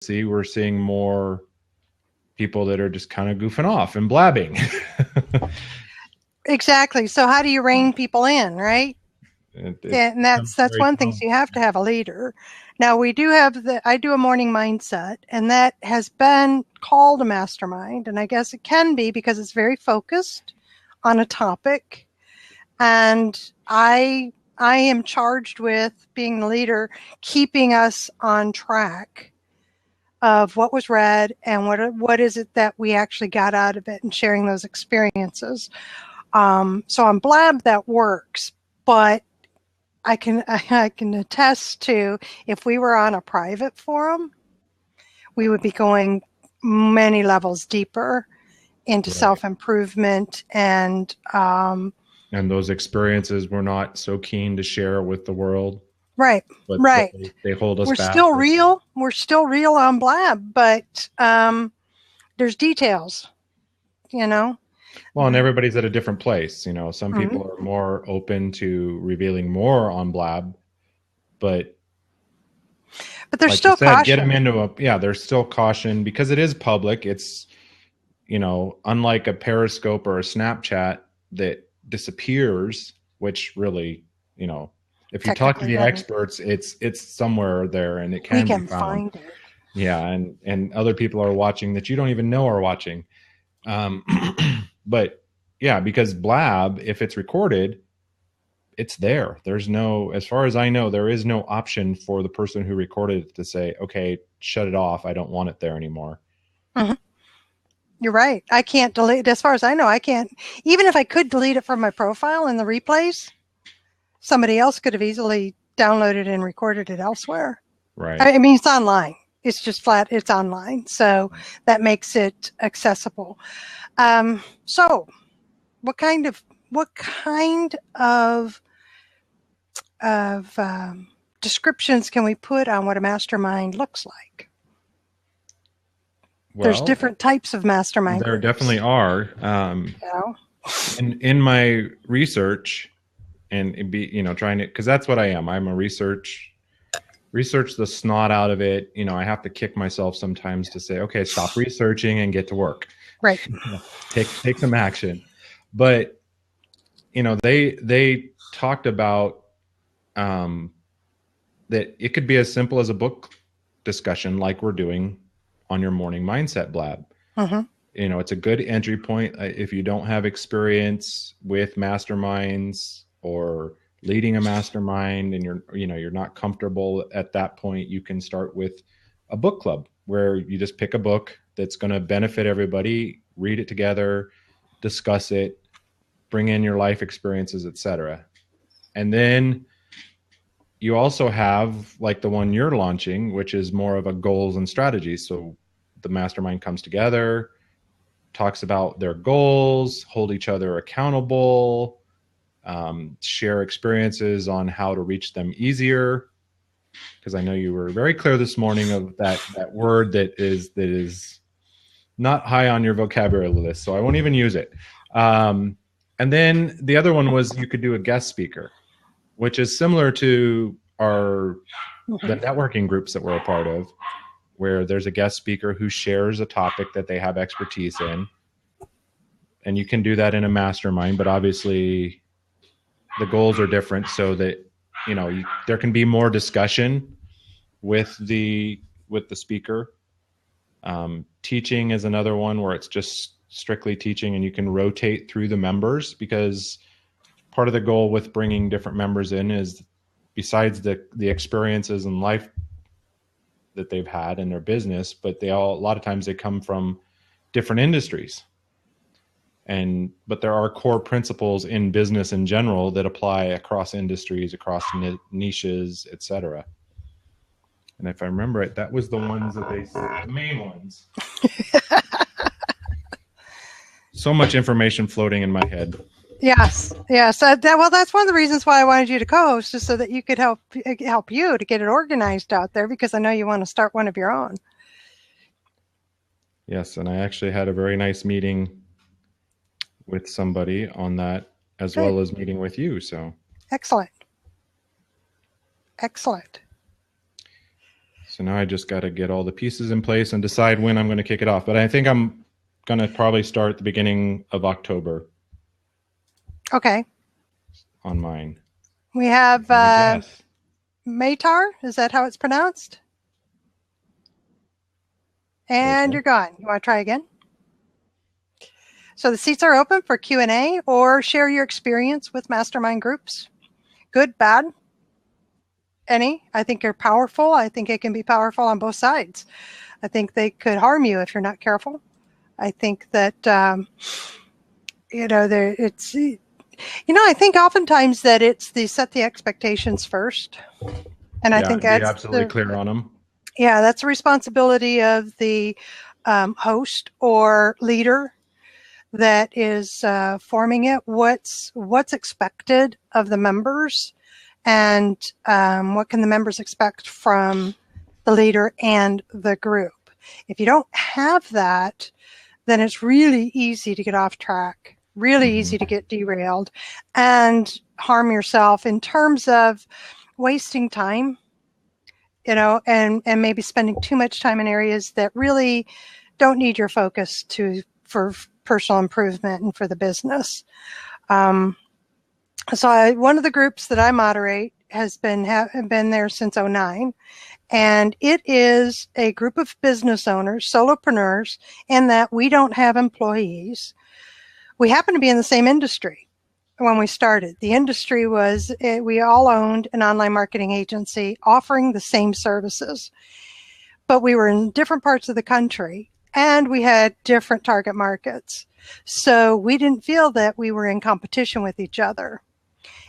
see, we're seeing more people that are just kind of goofing off and blabbing. Exactly. So how do you rein people in, right? And that's one thing. So you have to have a leader. Now I do a morning mindset, and that has been called a mastermind, and I guess it can be because it's very focused on a topic. And I am charged with being the leader, keeping us on track of what was read and what is it that we actually got out of it, and sharing those experiences. So on Blab that works, but I can attest to, if we were on a private forum, we would be going many levels deeper into self-improvement, and those experiences we're not so keen to share with the world. Right. But right. They hold us back. We're still real on Blab, but there's details, Well, and everybody's at a different place. Some people are more open to revealing more on Blab, but there's still caution. Get them into there's still caution because it is public. It's, unlike a Periscope or a Snapchat that disappears, which really, if you talk to the experts, it's somewhere there and it can be found. Find it. Yeah, and other people are watching that you don't even know are watching. But yeah, because Blab, if it's recorded, it's there. There's no, as far as I know, there is no option for the person who recorded it to say, okay, shut it off. I don't want it there anymore. Mm-hmm. You're right. I can't delete, as far as I know, I can't, even if I could delete it from my profile in the replays, somebody else could have easily downloaded and recorded it elsewhere. Right. I mean, it's online. It's just flat. It's online. So that makes it accessible. So what kind of descriptions can we put on what a mastermind looks like? Well, there's different types of mastermind there groups. Definitely are. In my research and trying to, because that's what I am. I'm a research the snot out of it. I have to kick myself sometimes to say, okay, stop researching and get to work. Right. Take some action. But, they talked about that it could be as simple as a book discussion like we're doing on your morning mindset Blab. Mm-hmm. It's a good entry point. If you don't have experience with masterminds or leading a mastermind and you're not comfortable at that point, you can start with a book club where you just pick a book that's going to benefit everybody, read it together, discuss it, bring in your life experiences, etc. And then you also have like the one you're launching, which is more of a goals and strategies. So the mastermind comes together, talks about their goals, hold each other accountable, share experiences on how to reach them easier. Because I know you were very clear this morning of that word that is not high on your vocabulary list, so I won't even use it. And then the other one was you could do a guest speaker, which is similar to the networking groups that we're a part of, where there's a guest speaker who shares a topic that they have expertise in. And you can do that in a mastermind, but obviously the goals are different so that, there can be more discussion with the speaker. Teaching is another one where it's just strictly teaching and you can rotate through the members, because part of the goal with bringing different members in is, besides the experiences in life that they've had in their business, but a lot of times they come from different industries. But there are core principles in business in general that apply across industries, across niches, etc. And if I remember it, that was the ones that the main ones. So much information floating in my head. Yes. That's one of the reasons why I wanted you to co-host, is so that you could help you to get it organized out there, because I know you want to start one of your own. Yes, and I actually had a very nice meeting with somebody on that, as well as meeting with you. So excellent. So now I just got to get all the pieces in place and decide when I'm going to kick it off. But I think I'm going to probably start at the beginning of October. Okay. On mine. We have Matar. Is that how it's pronounced? And you're gone. You want to try again? So the seats are open for Q&A or share your experience with Mastermind Groups. Good, bad, any. I think you're powerful. I think it can be powerful on both sides. I think they could harm you if you're not careful. I think that, I think oftentimes that it's set the expectations first. And I think that's absolutely clear on them. Yeah, that's a responsibility of the host or leader that is forming it. What's expected of the members, and what can the members expect from the leader and the group? If you don't have that, then it's really easy to get off track, really easy to get derailed and harm yourself in terms of wasting time, and maybe spending too much time in areas that really don't need your focus for personal improvement and for the business. One of the groups that I moderate has been there since 2009, and it is a group of business owners, solopreneurs, in that we don't have employees. We happen to be in the same industry when we started. The industry was, we all owned an online marketing agency offering the same services, but we were in different parts of the country and we had different target markets. So we didn't feel that we were in competition with each other.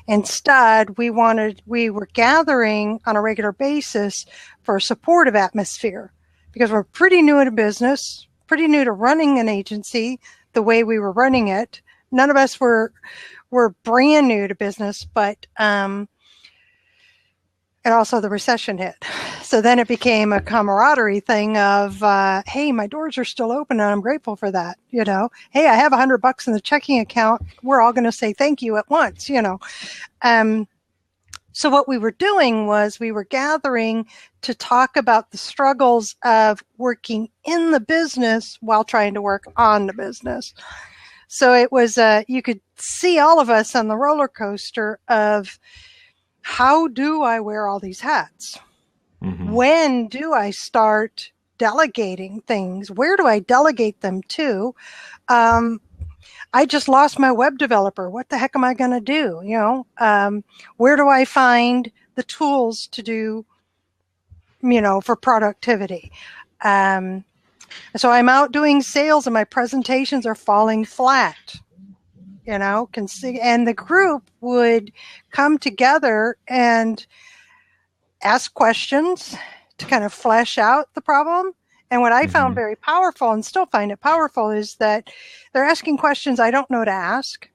Instead, we were gathering on a regular basis for a supportive atmosphere, because we're pretty new in business, pretty new to running an agency the way we were running it. None of us were brand new to business, but and also the recession hit. So then it became a camaraderie thing of, hey, my doors are still open and I'm grateful for that. Hey, I have $100 in the checking account. We're all going to say thank you at once, So what we were doing was we were gathering to talk about the struggles of working in the business while trying to work on the business. So it was, you could see all of us on the roller coaster of, how do I wear all these hats? Mm-hmm. When do I start delegating things? Where do I delegate them to? I just lost my web developer. What the heck am I going to do? Where do I find the tools to do, for productivity? So I'm out doing sales and my presentations are falling flat. And the group would come together and ask questions to kind of flesh out the problem. And what I found very powerful, and still find it powerful, is that they're asking questions I don't know to ask.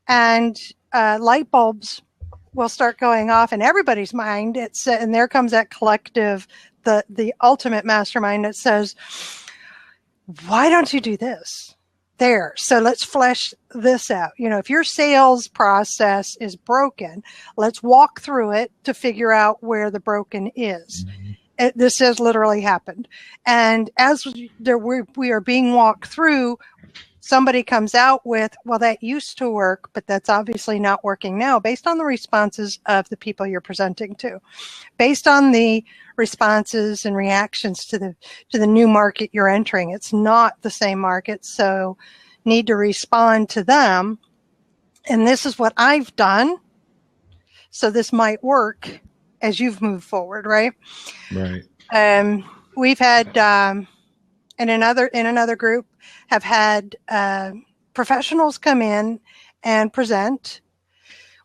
And light bulbs will start going off in everybody's mind. And there comes that collective, the ultimate mastermind that says, why don't you do this? There. So let's flesh this out. If your sales process is broken, let's walk through it to figure out where the broken is. This has literally happened. And as we are being walked through, somebody comes out with, well, that used to work, but that's obviously not working now, based on the responses of the people you're presenting to, based on the responses and reactions to the new market you're entering. It's not the same market, so need to respond to them. And this is what I've done, so this might work as you've moved forward, right? Right. We've had in another group have had professionals come in and present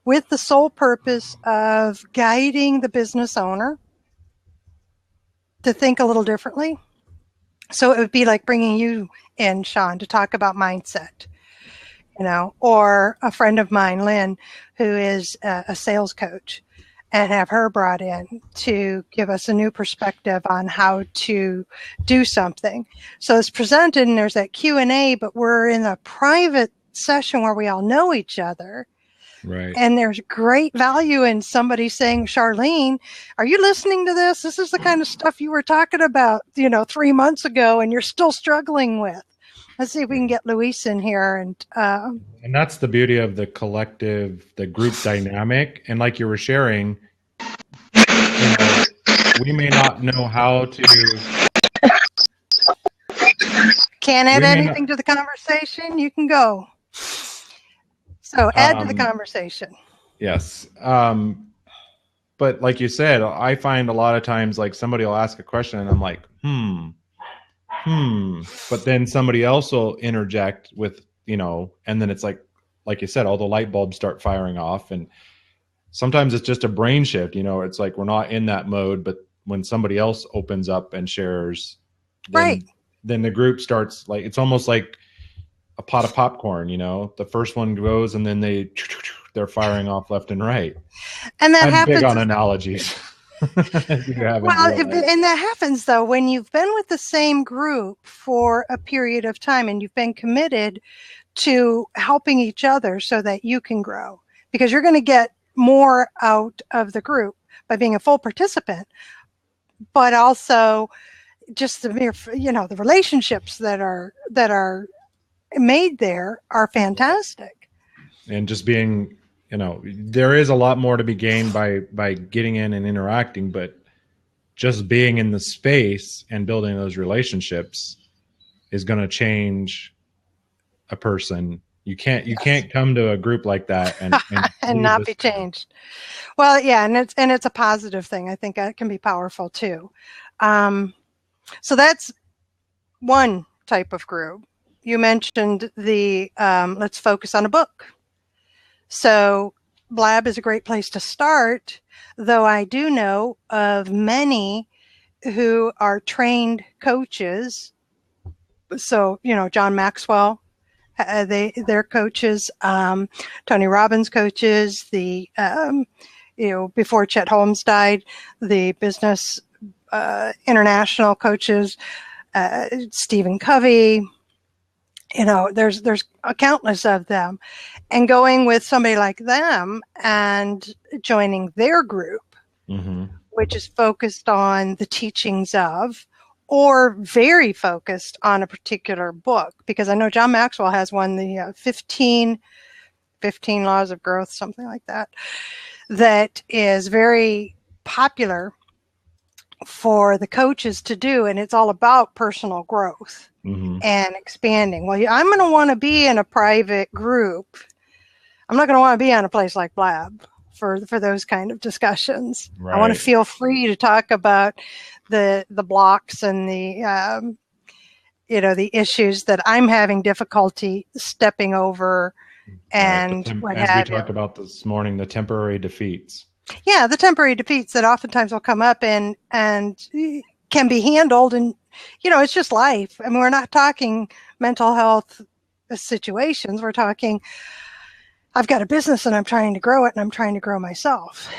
with the sole purpose of guiding the business owner to think a little differently. So it would be like bringing you in, Sean, to talk about mindset, or a friend of mine, Lynn, who is a sales coach, and have her brought in to give us a new perspective on how to do something. So it's presented and there's that Q&A, but we're in a private session where we all know each other. Right. And there's great value in somebody saying, Charlene, are you listening to this? This is the kind of stuff you were talking about, 3 months ago, and you're still struggling with. Let's see if we can get Luis in here. And that's the beauty of the collective, the group dynamic. And like you were sharing, we may not know how to. Can't add anything to the conversation? You can go. So add to the conversation. Yes. But like you said, I find a lot of times like somebody will ask a question and I'm like, but then somebody else will interject with, and then it's like you said, all the light bulbs start firing off. And sometimes it's just a brain shift, it's like we're not in that mode, but when somebody else opens up and shares, then the group starts, like, it's almost like a pot of popcorn, the first one goes and then they're firing off left and right. And that happens. I'm big on analogies. And that happens though when you've been with the same group for a period of time and you've been committed to helping each other so that you can grow, because you're going to get more out of the group by being a full participant, but also just the mere, the relationships that are made there are fantastic. And just being, there is a lot more to be gained by getting in and interacting, but just being in the space and building those relationships is going to change a person. You can't come to a group like that and not be changed. Well, yeah, and it's a positive thing. I think that can be powerful too. So that's one type of group. You mentioned the let's focus on a book. So Blab is a great place to start, though I do know of many who are trained coaches. So, John Maxwell, they're coaches, Tony Robbins coaches, before Chet Holmes died, the business international coaches, Stephen Covey, there's a countless of them, and going with somebody like them and joining their group, which is focused on the teachings of, or very focused on a particular book, because I know John Maxwell has one, the 15 Laws of Growth, something like that, that is very popular for the coaches to do, and it's all about personal growth and expanding. Well, I'm going to want to be in a private group. I'm not going to want to be on a place like Blab for those kind of discussions. Right. I want to feel free to talk about the blocks and the the issues that I'm having difficulty stepping over, and as we talked about this morning, the temporary defeats. Yeah, the temporary defeats that oftentimes will come up and can be handled, and it's just life. I mean, we're not talking mental health situations. We're talking, I've got a business and I'm trying to grow it, and I'm trying to grow myself.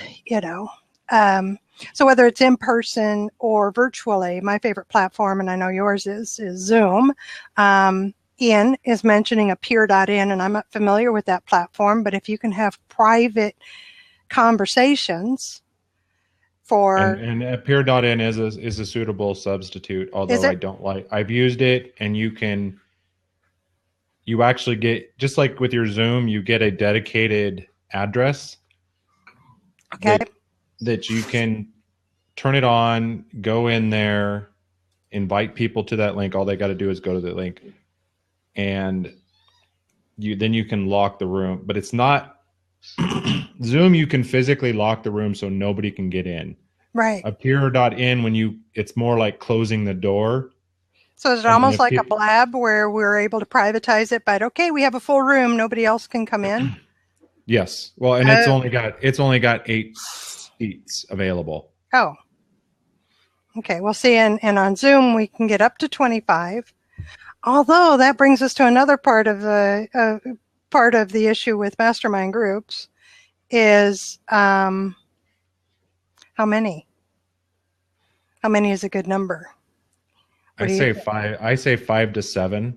So whether it's in person or virtually, my favorite platform, and I know yours is Zoom. Ian is mentioning a peer.in, and I'm not familiar with that platform, but if you can have private conversations for and peer.in is a suitable substitute, although I don't like, I've used it, and you actually get, just like with your Zoom, you get a dedicated address that you can turn it on, go in there, invite people to that link. All they got to do is go to the link, and then you can lock the room. But it's not Zoom. You can physically lock the room so nobody can get in. Right. A peer.in, it's more like closing the door. So is it almost like a Blab where we're able to privatize it, but okay, we have a full room, nobody else can come in? Yes. Well, and it's only got 8 seats available. Oh. Okay, we'll see. And on Zoom we can get up to 25. Although that brings us to another part of the issue with Mastermind Groups is how many? How many is a good number? I say 5. I say 5 to 7.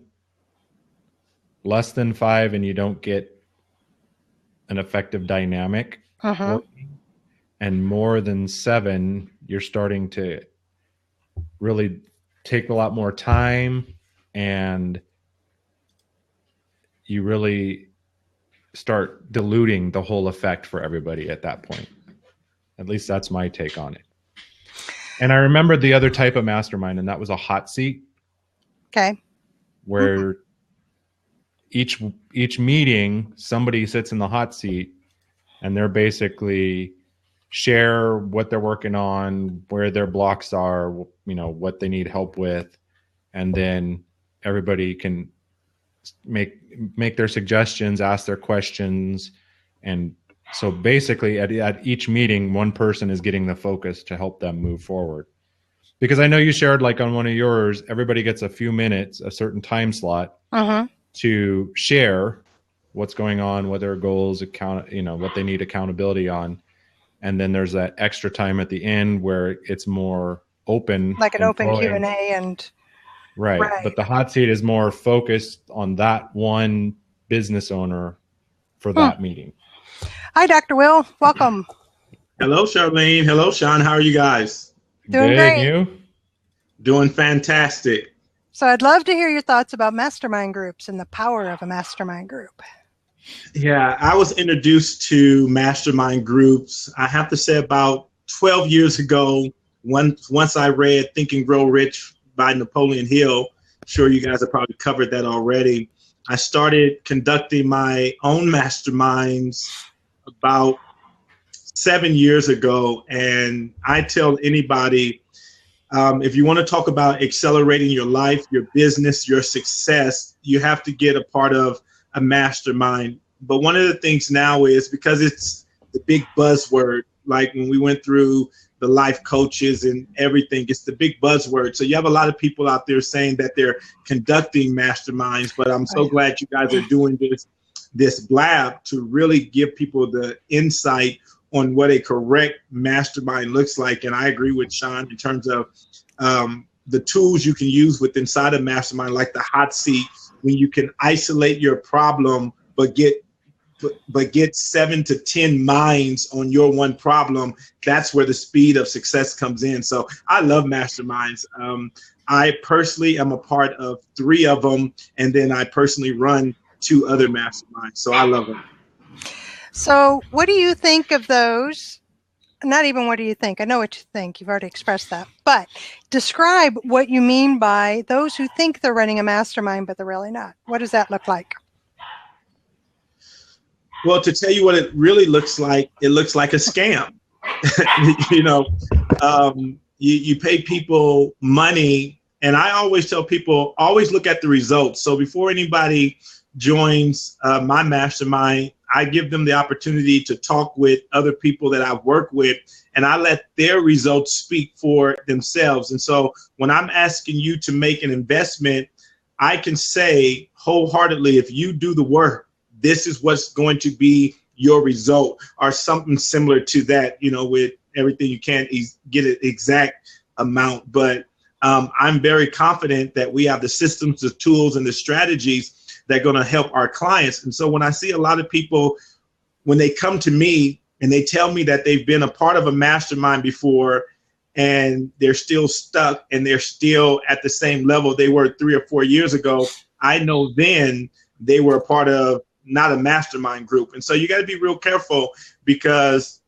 Less than 5, and you don't get an effective dynamic Uh-huh. working. And more than 7, you're starting to really take a lot more time, and you really start diluting the whole effect for everybody at that point. At least that's my take on it. And I remember the other type of mastermind, and that was a hot seat. Okay. Where each meeting, somebody sits in the hot seat, and they're basically share what they're working on, where their blocks are, what they need help with, and then everybody can make their suggestions, ask their questions. And so basically at each meeting, one person is getting the focus to help them move forward. Because I know you shared, like on one of yours, everybody gets a few minutes, a certain time slot to share what's going on, what their goals, what they need accountability on. And then there's that extra time at the end where it's more open. Like an open flowing. Q&A and... Right. But the hot seat is more focused on that one business owner for that meeting. Hi, Dr. Will. Welcome. Hello, Charlene. Hello, Sean. How are you guys? Doing Good, great. You? Doing fantastic. So I'd love to hear your thoughts about mastermind groups and the power of a mastermind group. Yeah, I was introduced to mastermind groups, I have to say, about 12 years ago. Once I read Think and Grow Rich by Napoleon Hill. I'm sure you guys have probably covered that already. I started conducting my own masterminds about 7 years ago. And I tell anybody, if you want to talk about accelerating your life, your business, your success, you have to get a part of a mastermind. But one of the things now is, because it's the big buzzword, like when we went through the life coaches and everything, it's the big buzzword. So you have a lot of people out there saying that they're conducting masterminds, but I'm so glad you guys are doing this blab to really give people the insight on what a correct mastermind looks like. And I agree with Sean in terms of the tools you can use with inside a mastermind, like the hot seat, when you can isolate your problem, but get 7 to 10 minds on your one problem. That's where the speed of success comes in. So I love masterminds. I personally am a part of 3 of them, and then I personally run 2 other masterminds. So I love them. So what do you think of those? Not even what do you think? I know what you think. You've already expressed that. But describe what you mean by those who think they're running a mastermind, but they're really not. What does that look like? Well, to tell you what it really looks like, it looks like a scam. You pay people money, and I always tell people, always look at the results. So before anybody joins my mastermind, I give them the opportunity to talk with other people that I've worked with, and I let their results speak for themselves. And so when I'm asking you to make an investment, I can say wholeheartedly, if you do the work, this is what's going to be your result, or something similar to that. With everything, you can't get an exact amount, but I'm very confident that we have the systems, the tools, and the strategies that are going to help our clients. And so when I see a lot of people, when they come to me and they tell me that they've been a part of a mastermind before, and they're still stuck and they're still at the same level they were 3 or 4 years ago, I know then they were a part of not a mastermind group. And so you got to be real careful, because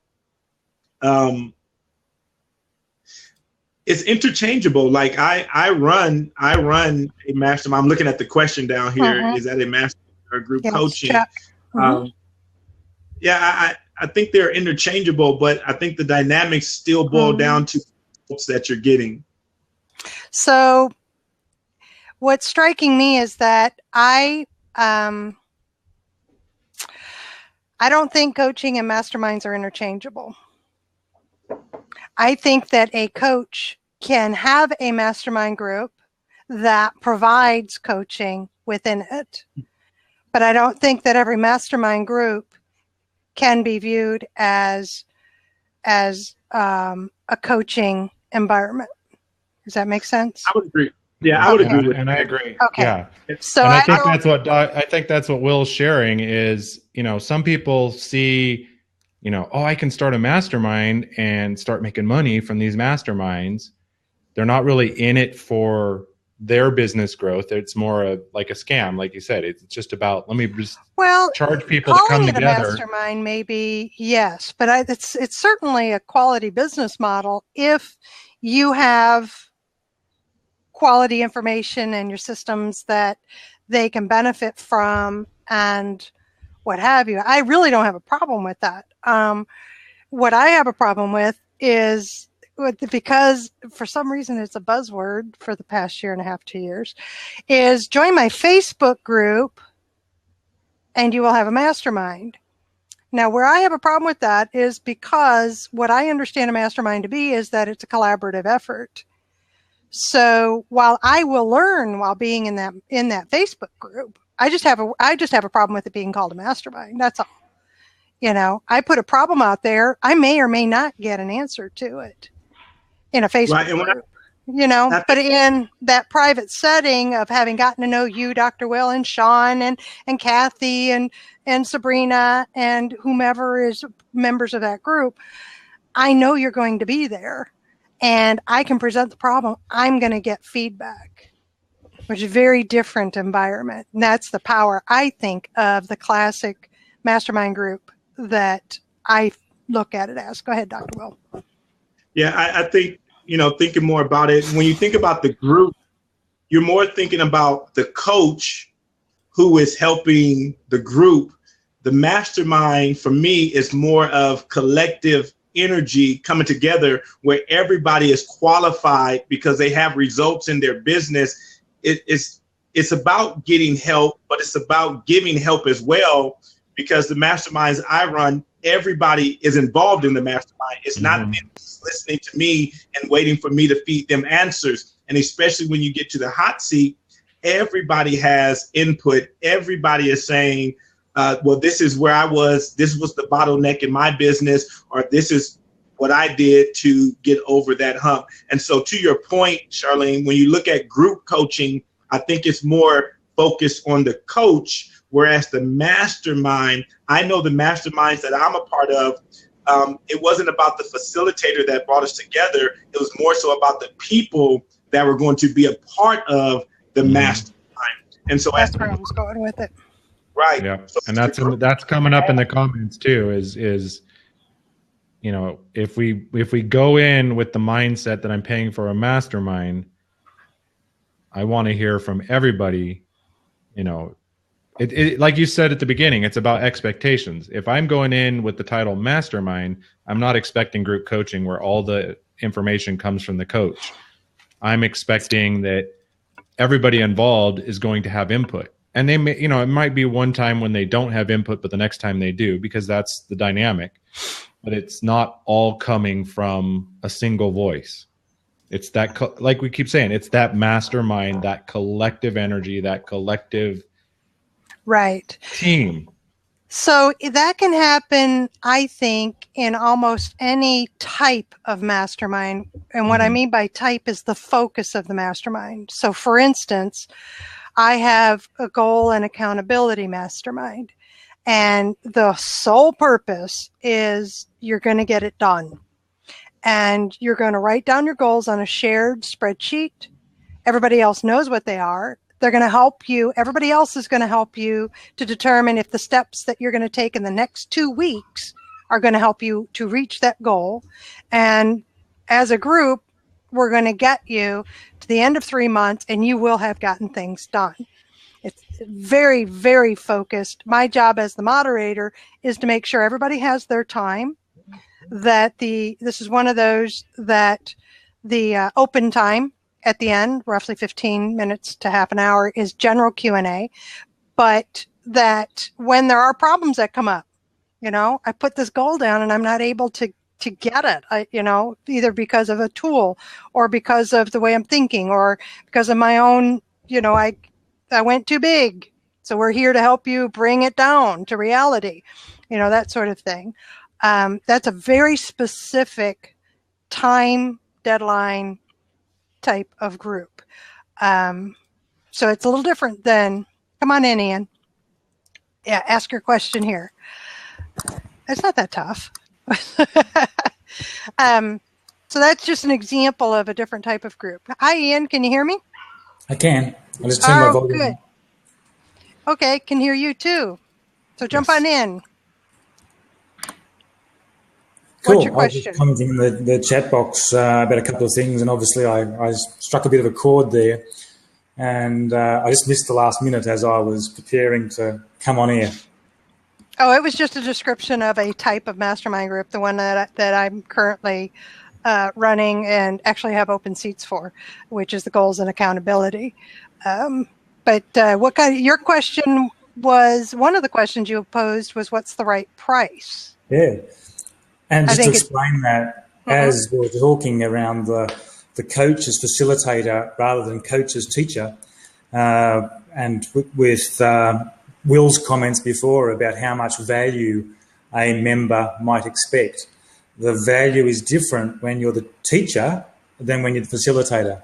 it's interchangeable. Like I run a mastermind. I'm looking at the question down here. Is that a mastermind or group coaching? Yeah. I think they're interchangeable, but I think the dynamics still boil down to folks that you're getting. So what's striking me is that I don't think coaching and masterminds are interchangeable. I think that a coach can have a mastermind group that provides coaching within it, but I don't think that every mastermind group can be viewed as a coaching environment. Does that make sense? I would agree. Yeah, I would agree with and I agree. Okay. Yeah. So and I think that's what Will's sharing is some people see, oh, I can start a mastermind and start making money from these masterminds. They're not really in it for their business growth. It's more like a scam. Like you said, it's just about, let me just charge people to come together. Calling it a mastermind, maybe, yes, but it's certainly a quality business model if you have quality information in your systems that they can benefit from and what have you. I really don't have a problem with that. What I have a problem with is, because for some reason it's a buzzword for the past year and a half, 2 years, is join my Facebook group and you will have a mastermind. Now, where I have a problem with that is because what I understand a mastermind to be is that it's a collaborative effort. So while I will learn while being in that Facebook group, I just have a problem with it being called a mastermind. That's all. I put a problem out there. I may or may not get an answer to it in a Facebook group. But in that private setting of having gotten to know you, Dr. Will, and Sean, and Kathy, and Sabrina, and whomever is members of that group, I know you're going to be there, and I can present the problem. I'm going to get feedback, which is a very different environment. And that's the power, I think, of the classic mastermind group that I look at it as. Go ahead, Dr. Will. Yeah, I think, thinking more about it, when you think about the group, you're more thinking about the coach who is helping the group. The mastermind, for me, is more of collective energy coming together where everybody is qualified because they have results in their business. It's about getting help, but it's about giving help as well, because the masterminds I run, everybody is involved in the mastermind. It's not them listening to me and waiting for me to feed them answers. And especially when you get to the hot seat, everybody has input. Everybody is saying, well, this is where I was. This was the bottleneck in my business, or this is what I did to get over that hump. And so to your point, Charlene, when you look at group coaching, I think it's more focused on the coach, whereas the mastermind, I know the masterminds that I'm a part of, it wasn't about the facilitator that brought us together. It was more so about the people that were going to be a part of the mastermind. And so that's where I was going with it. Right. Yeah. So, and that's coming up in the comments too, is if we go in with the mindset that I'm paying for a mastermind, I want to hear from everybody. It like you said at the beginning, it's about expectations. If I'm going in with the title mastermind, I'm not expecting group coaching where all the information comes from the coach. I'm expecting that everybody involved is going to have input. And they may, it might be one time when they don't have input, but the next time they do, because that's the dynamic. But it's not all coming from a single voice. It's that, like we keep saying, it's that mastermind, that collective energy, that collective team. So that can happen, I think, in almost any type of mastermind. And what I mean by type is the focus of the mastermind. So for instance, I have a goal and accountability mastermind, and the sole purpose is you're going to get it done. And you're going to write down your goals on a shared spreadsheet. Everybody else knows what they are. They're going to help you. Everybody else is going to help you to determine if the steps that you're going to take in the next 2 weeks are going to help you to reach that goal. And as a group, we're going to get you to the end of 3 months, and you will have gotten things done. It's very, very focused. My job as the moderator is to make sure everybody has their time, that this is one of those that the open time at the end, roughly 15 minutes to half an hour, is general Q&A, but that when there are problems that come up, I put this goal down and I'm not able to get it, either because of a tool or because of the way I'm thinking or because of my own, I went too big. So we're here to help you bring it down to reality, that sort of thing. That's a very specific time deadline type of group. So it's a little different than, come on in, Ian. Yeah, ask your question here. It's not that tough. So that's just an example of a different type of group. Hi, Ian. Can you hear me? I can. I'll just turn my volume good. Okay, can hear you too. So jump on in. Cool. What's your question? I was just commenting in the chat box about a couple of things, and obviously I struck a bit of a chord there, and I just missed the last minute as I was preparing to come on air. Oh, it was just a description of a type of mastermind group, the one that I'm currently running and actually have open seats for, which is the goals and accountability. But your question was, one of the questions you posed was, what's the right price? Yeah. And just to explain that, as we were talking around the coach as facilitator rather than coach as teacher, and with Will's comments before about how much value a member might expect, the value is different when you're the teacher than when you're the facilitator.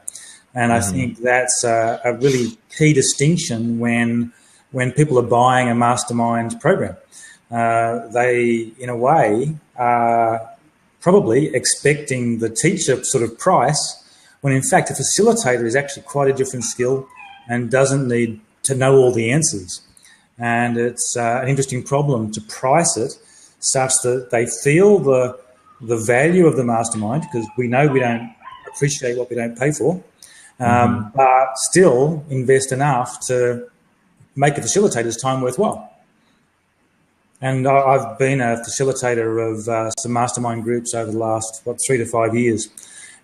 And I think that's a really key distinction when people are buying a mastermind program. They, in a way, are probably expecting the teacher sort of price, when in fact a facilitator is actually quite a different skill and doesn't need to know all the answers. And it's an interesting problem to price it such that they feel the value of the mastermind, because we know we don't appreciate what we don't pay for, but still invest enough to make a facilitator's time worthwhile. And I've been a facilitator of some mastermind groups over the last, 3 to 5 years.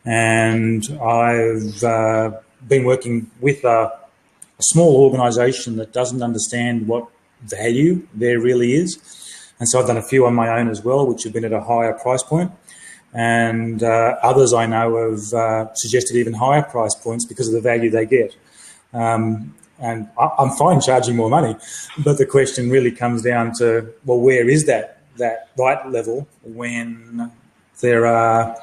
And I've been working with a small organisation that doesn't understand what value there really is. And so I've done a few on my own as well, which have been at a higher price point. And others I know have suggested even higher price points because of the value they get. And I'm fine charging more money, but the question really comes down to, well, where is that right level when there are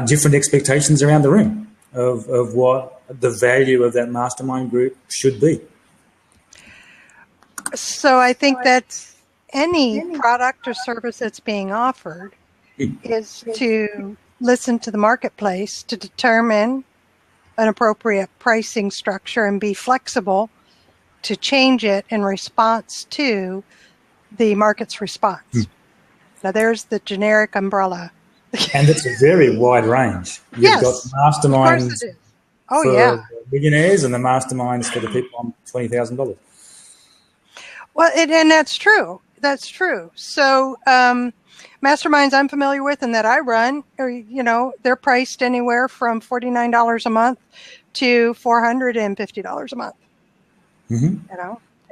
different expectations around the room of what the value of that mastermind group should be? So I think that any product or service that's being offered is to listen to the marketplace to determine an appropriate pricing structure and be flexible to change it in response to the market's response. Now there's the generic umbrella. And it's a very wide range. You've got masterminds for millionaires and the masterminds for the people on $20,000. Well, and that's true. That's true. So masterminds I'm familiar with and that I run, they're priced anywhere from $49 a month to $450 a month.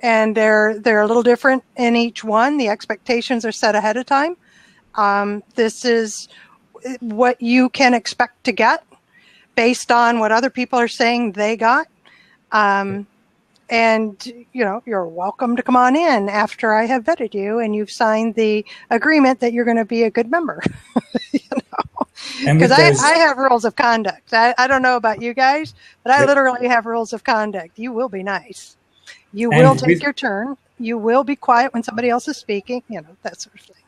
And they're a little different in each one. The expectations are set ahead of time. This is what you can expect to get based on what other people are saying they got. And, you're welcome to come on in after I have vetted you and you've signed the agreement that you're going to be a good member. Because I have rules of conduct. I don't know about you guys, but I literally have rules of conduct. You will be nice. You will take your turn. You will be quiet when somebody else is speaking, that sort of thing.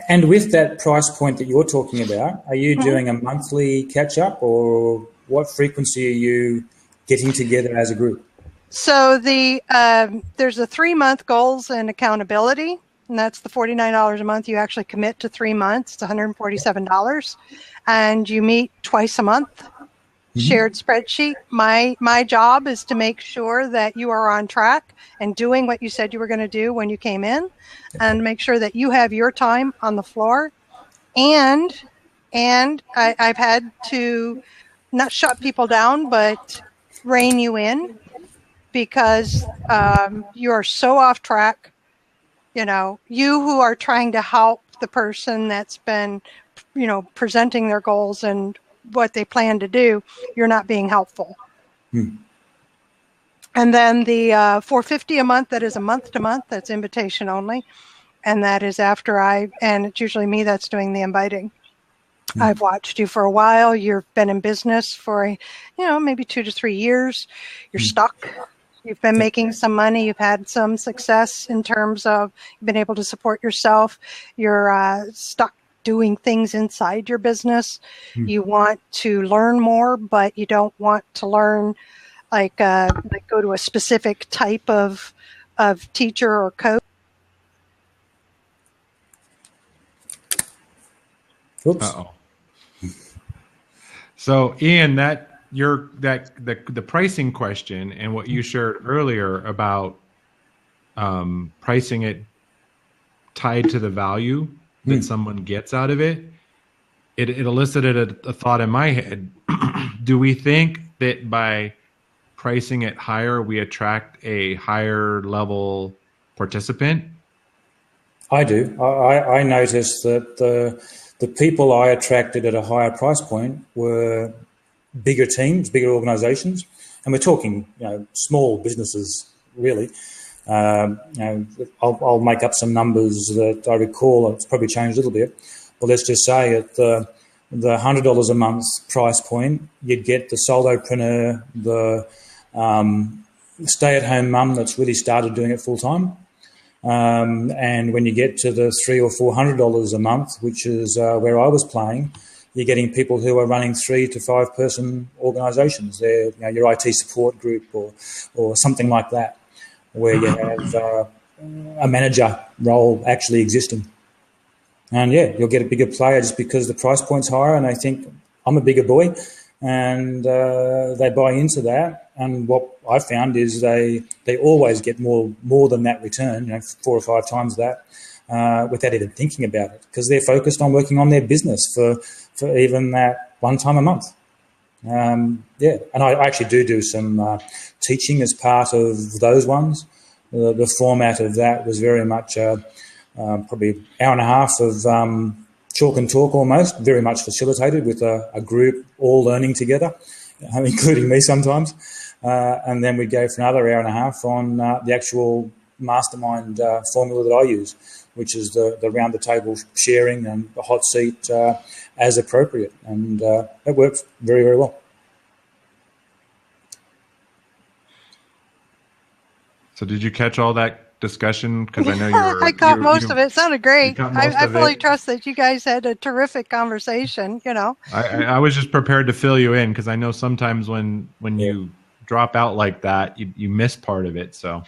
And with that price point that you're talking about, are you doing a monthly catch-up, or what frequency are you getting together as a group? So there's a 3-month goals and accountability, and that's the $49 a month. You actually commit to 3 months. It's $147, and you meet twice a month. Shared spreadsheet. My job is to make sure that you are on track and doing what you said you were going to do when you came in, and make sure that you have your time on the floor. And I've had to not shut people down, but rein you in, because you are so off track. You who are trying to help the person that's been, presenting their goals and what they plan to do, you're not being helpful. And then the $450 a month, that is a month to month, that's invitation only. And that is after and it's usually me that's doing the inviting. I've watched you for a while. You've been in business for, maybe 2 to 3 years. You're stuck. You've been making some money. You've had some success in terms of you've been able to support yourself. You're stuck doing things inside your business. You want to learn more, but you don't want to learn like go to a specific type of teacher or coach. Oops. Uh-oh. So Ian, the pricing question and what you shared earlier about pricing it tied to the value that someone gets out of it, it elicited a thought in my head. Do we think that by pricing it higher, we attract a higher level participant? I do. I noticed that the people I attracted at a higher price point were bigger teams, bigger organisations, and we're talking, small businesses, really. I'll make up some numbers that I recall. It's probably changed a little bit. But let's just say at the $100 a month price point, you'd get the solopreneur, the stay-at-home mum that's really started doing it full-time. And when you get to the $300 or $400 a month, which is where I was playing, you're getting people who are running 3 to 5 person organisations. They're your IT support group or something like that, where you have a manager role actually existing. And you'll get a bigger player just because the price point's higher, and they think I'm a bigger boy, and they buy into that. And what I found is they always get more than that return, 4 or 5 times that, without even thinking about it, because they're focused on working on their business for even that one time a month. And I actually do some teaching as part of those ones. The format of that was very much probably an hour and a half of chalk and talk almost, very much facilitated with a group all learning together, including me sometimes. And then we go for another hour and a half on the actual mastermind formula that I use, which is the round the table sharing and the hot seat as appropriate. And it works very, very well. So did you catch all that discussion? Because I know you were... I caught most of it. It sounded great. I fully trust that you guys had a terrific conversation, I was just prepared to fill you in, because I know sometimes when you drop out like that, you miss part of it. So...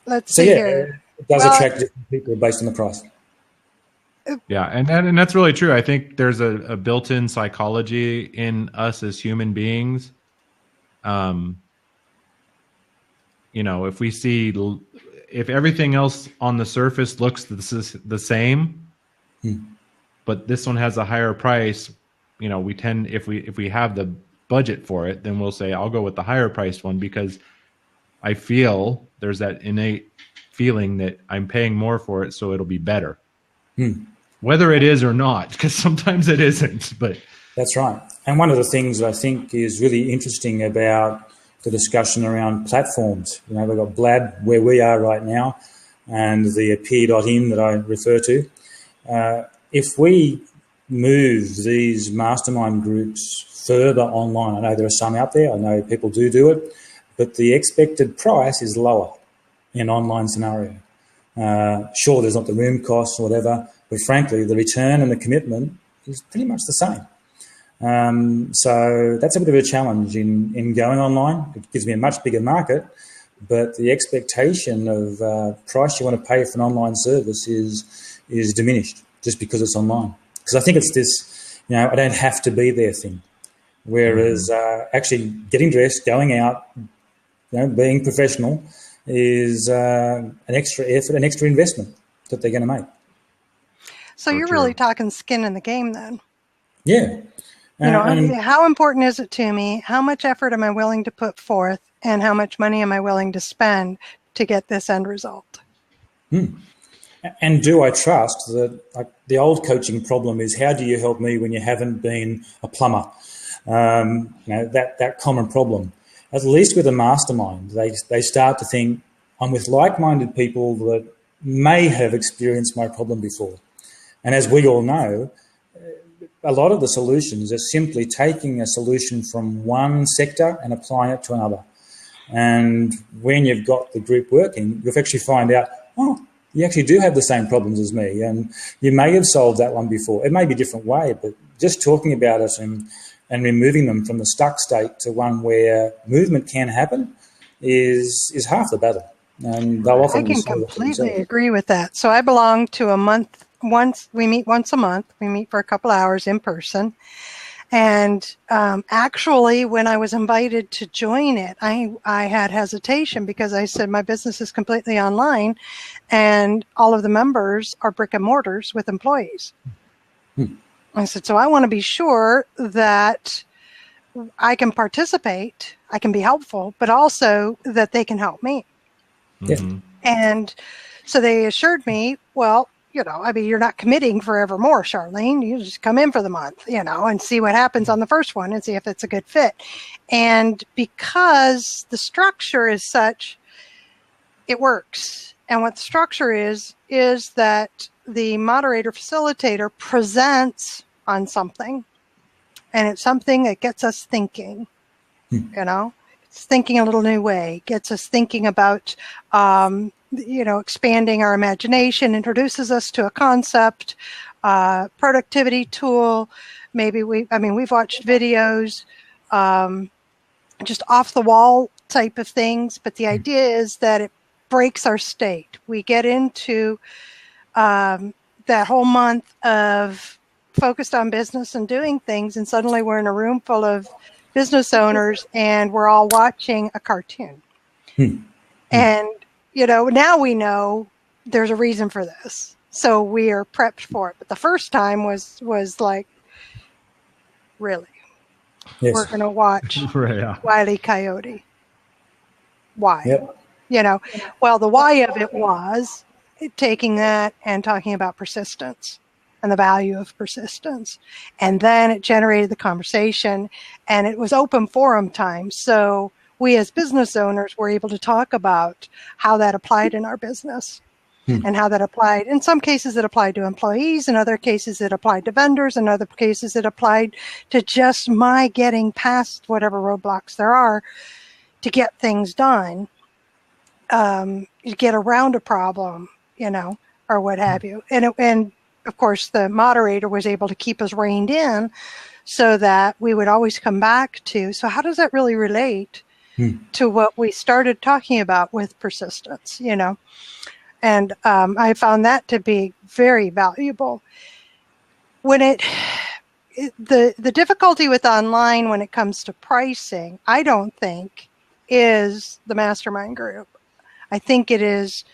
Let's see here. It does attract different people based on the price. Yeah, and that's really true. I think there's a built-in psychology in us as human beings. If everything else on the surface looks the same, but this one has a higher price, we tend, if we have the budget for it, then we'll say, I'll go with the higher priced one, because I feel there's that innate feeling that I'm paying more for it, so it'll be better. Whether it is or not, because sometimes it isn't. But that's right. And one of the things that I think is really interesting about the discussion around platforms, we've got Blab where we are right now, and the peer.in that I refer to. If we move these mastermind groups further online, I know there are some out there, I know people do it, but the expected price is lower in an online scenario. Sure, there's not the room costs or whatever, but frankly, the return and the commitment is pretty much the same. So that's a bit of a challenge in going online. It gives me a much bigger market, but the expectation of price you want to pay for an online service is diminished just because it's online. Because I think it's this, I don't have to be there thing. Whereas actually getting dressed, going out, being professional is an extra effort, an extra investment that they're going to make. So you're really talking skin in the game then. Yeah. How important is it to me? How much effort am I willing to put forth? And how much money am I willing to spend to get this end result? And do I trust that the old coaching problem is, how do you help me when you haven't been a plumber? That common problem. At least with a mastermind, they start to think, I'm with like-minded people that may have experienced my problem before. And as we all know, a lot of the solutions are simply taking a solution from one sector and applying it to another. And when you've got the group working, you'll actually find out, oh, you actually do have the same problems as me, and you may have solved that one before. It may be a different way, but just talking about it and removing them from the stuck state to one where movement can happen is half the battle. And they'll often I can completely agree with that. So I belong to a month. We meet once a month. We meet for a couple hours in person. And actually, when I was invited to join it, I had hesitation because I said my business is completely online and all of the members are brick and mortars with employees. I said, so I want to be sure that I can participate, I can be helpful, but also that they can help me. Mm-hmm. And so they assured me, well, I mean, you're not committing forevermore, Charlene. You just come in for the month, and see what happens on the first one and see if it's a good fit. And because the structure is such, it works. And what the structure is that the moderator facilitator presents on something, and it's something that gets us thinking, it's thinking a little new way, gets us thinking about, expanding our imagination, introduces us to a concept, productivity tool. Maybe we've watched videos, just off the wall type of things. But the idea is that it breaks our state. We get into that whole month of focused on business and doing things, and suddenly we're in a room full of business owners and we're all watching a cartoon. And now we know there's a reason for this. So we are prepped for it. But the first time was like, really? Yes. We're going to watch Wile E. Coyote. Why? Yep. Well, the why of it was taking that and talking about persistence and the value of persistence. And then it generated the conversation, and it was open forum time. So we as business owners were able to talk about how that applied in our business and how that applied. In some cases, it applied to employees. In other cases, it applied to vendors. In other cases, it applied to just my getting past whatever roadblocks there are to get things done, you get around a problem, or what have you. And of course, the moderator was able to keep us reined in so that we would always come back to, so how does that really relate to what we started talking about with persistence, And I found that to be very valuable. When the difficulty with online when it comes to pricing, I don't think is the mastermind group. I think it is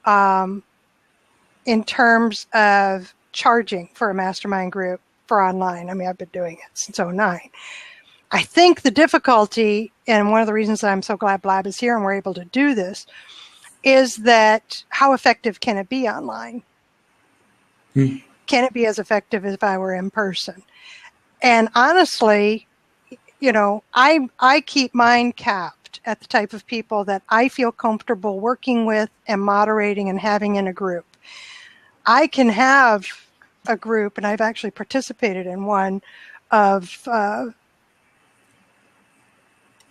in terms of charging for a mastermind group for online. I mean, I've been doing it since 2009. I think the difficulty, and one of the reasons that I'm so glad Blab is here and we're able to do this, is that how effective can it be online? Can it be as effective as if I were in person? And honestly, I keep mine capped at the type of people that I feel comfortable working with and moderating and having in a group. I can have a group, and I've actually participated in one of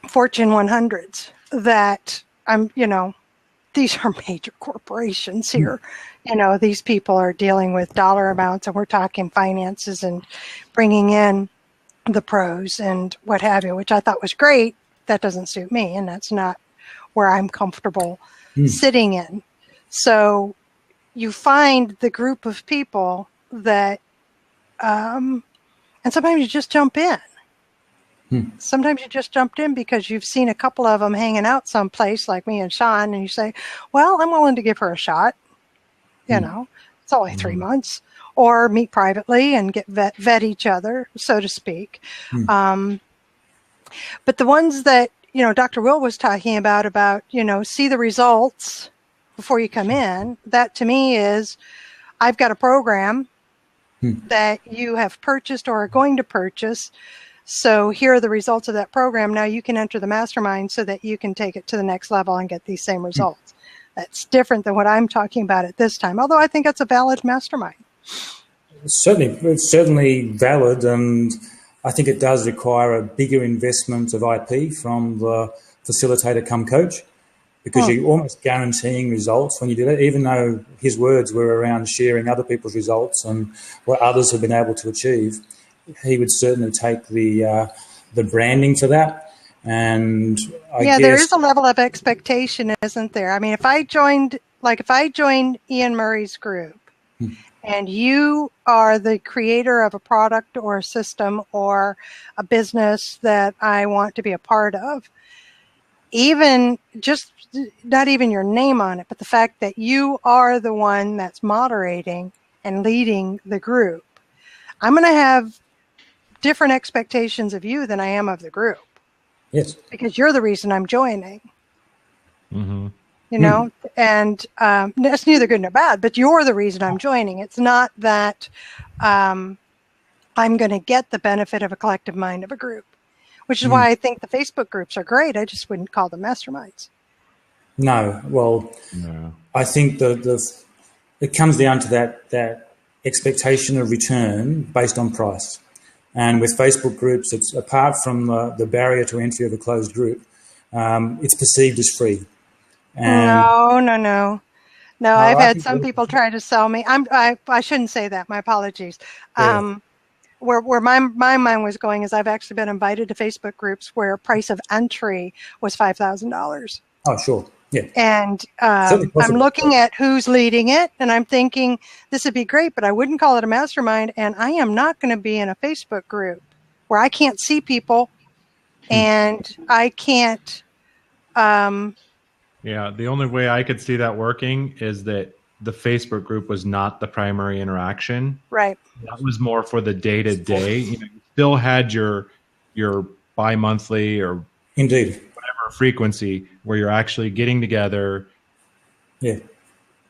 Fortune 100s that these are major corporations here. These people are dealing with dollar amounts, and we're talking finances and bringing in the pros and what have you, which I thought was great. That doesn't suit me, and that's not where I'm comfortable sitting in. So you find the group of people that, and sometimes you just jump in. Sometimes you just jumped in because you've seen a couple of them hanging out someplace like me and Sean, and you say, well, I'm willing to give her a shot. It's only 3 months. Or meet privately and get vet each other, so to speak. But the ones that, Dr. Will was talking about, see the results before you come in, that to me is, I've got a program that you have purchased or are going to purchase. So here are the results of that program. Now you can enter the mastermind so that you can take it to the next level and get these same results. That's different than what I'm talking about at this time, although I think it's a valid mastermind. It's certainly valid, and I think it does require a bigger investment of IP from the facilitator come coach, because you're almost guaranteeing results when you do that, even though his words were around sharing other people's results and what others have been able to achieve. He would certainly take the branding for that. And I guess there is a level of expectation, isn't there? I mean, if I joined Ian Murray's group, and you are the creator of a product or a system or a business that I want to be a part of, even just not even your name on it, but the fact that you are the one that's moderating and leading the group, I'm going to have different expectations of you than I am of the group. Yes. Because you're the reason I'm joining. Mm-hmm. You know, and that's neither good nor bad, but you're the reason I'm joining. It's not that I'm going to get the benefit of a collective mind of a group, which is why I think the Facebook groups are great. I just wouldn't call them masterminds. No, well, I think it comes down to that expectation of return based on price. And with Facebook groups, it's apart from the barrier to entry of a closed group, it's perceived as free. And No. I've had some people try to sell me. I shouldn't say that. My apologies. Yeah. Where my mind was going is I've actually been invited to Facebook groups where price of entry was $5,000. Oh, sure. Yeah. And I'm looking at who's leading it, and I'm thinking this would be great, but I wouldn't call it a mastermind. And I am not going to be in a Facebook group where I can't see people and I can't. Yeah, the only way I could see that working is that the Facebook group was not the primary interaction. Right. That was more for the day-to-day. You still had your bi-monthly or indeed whatever frequency where you're actually getting together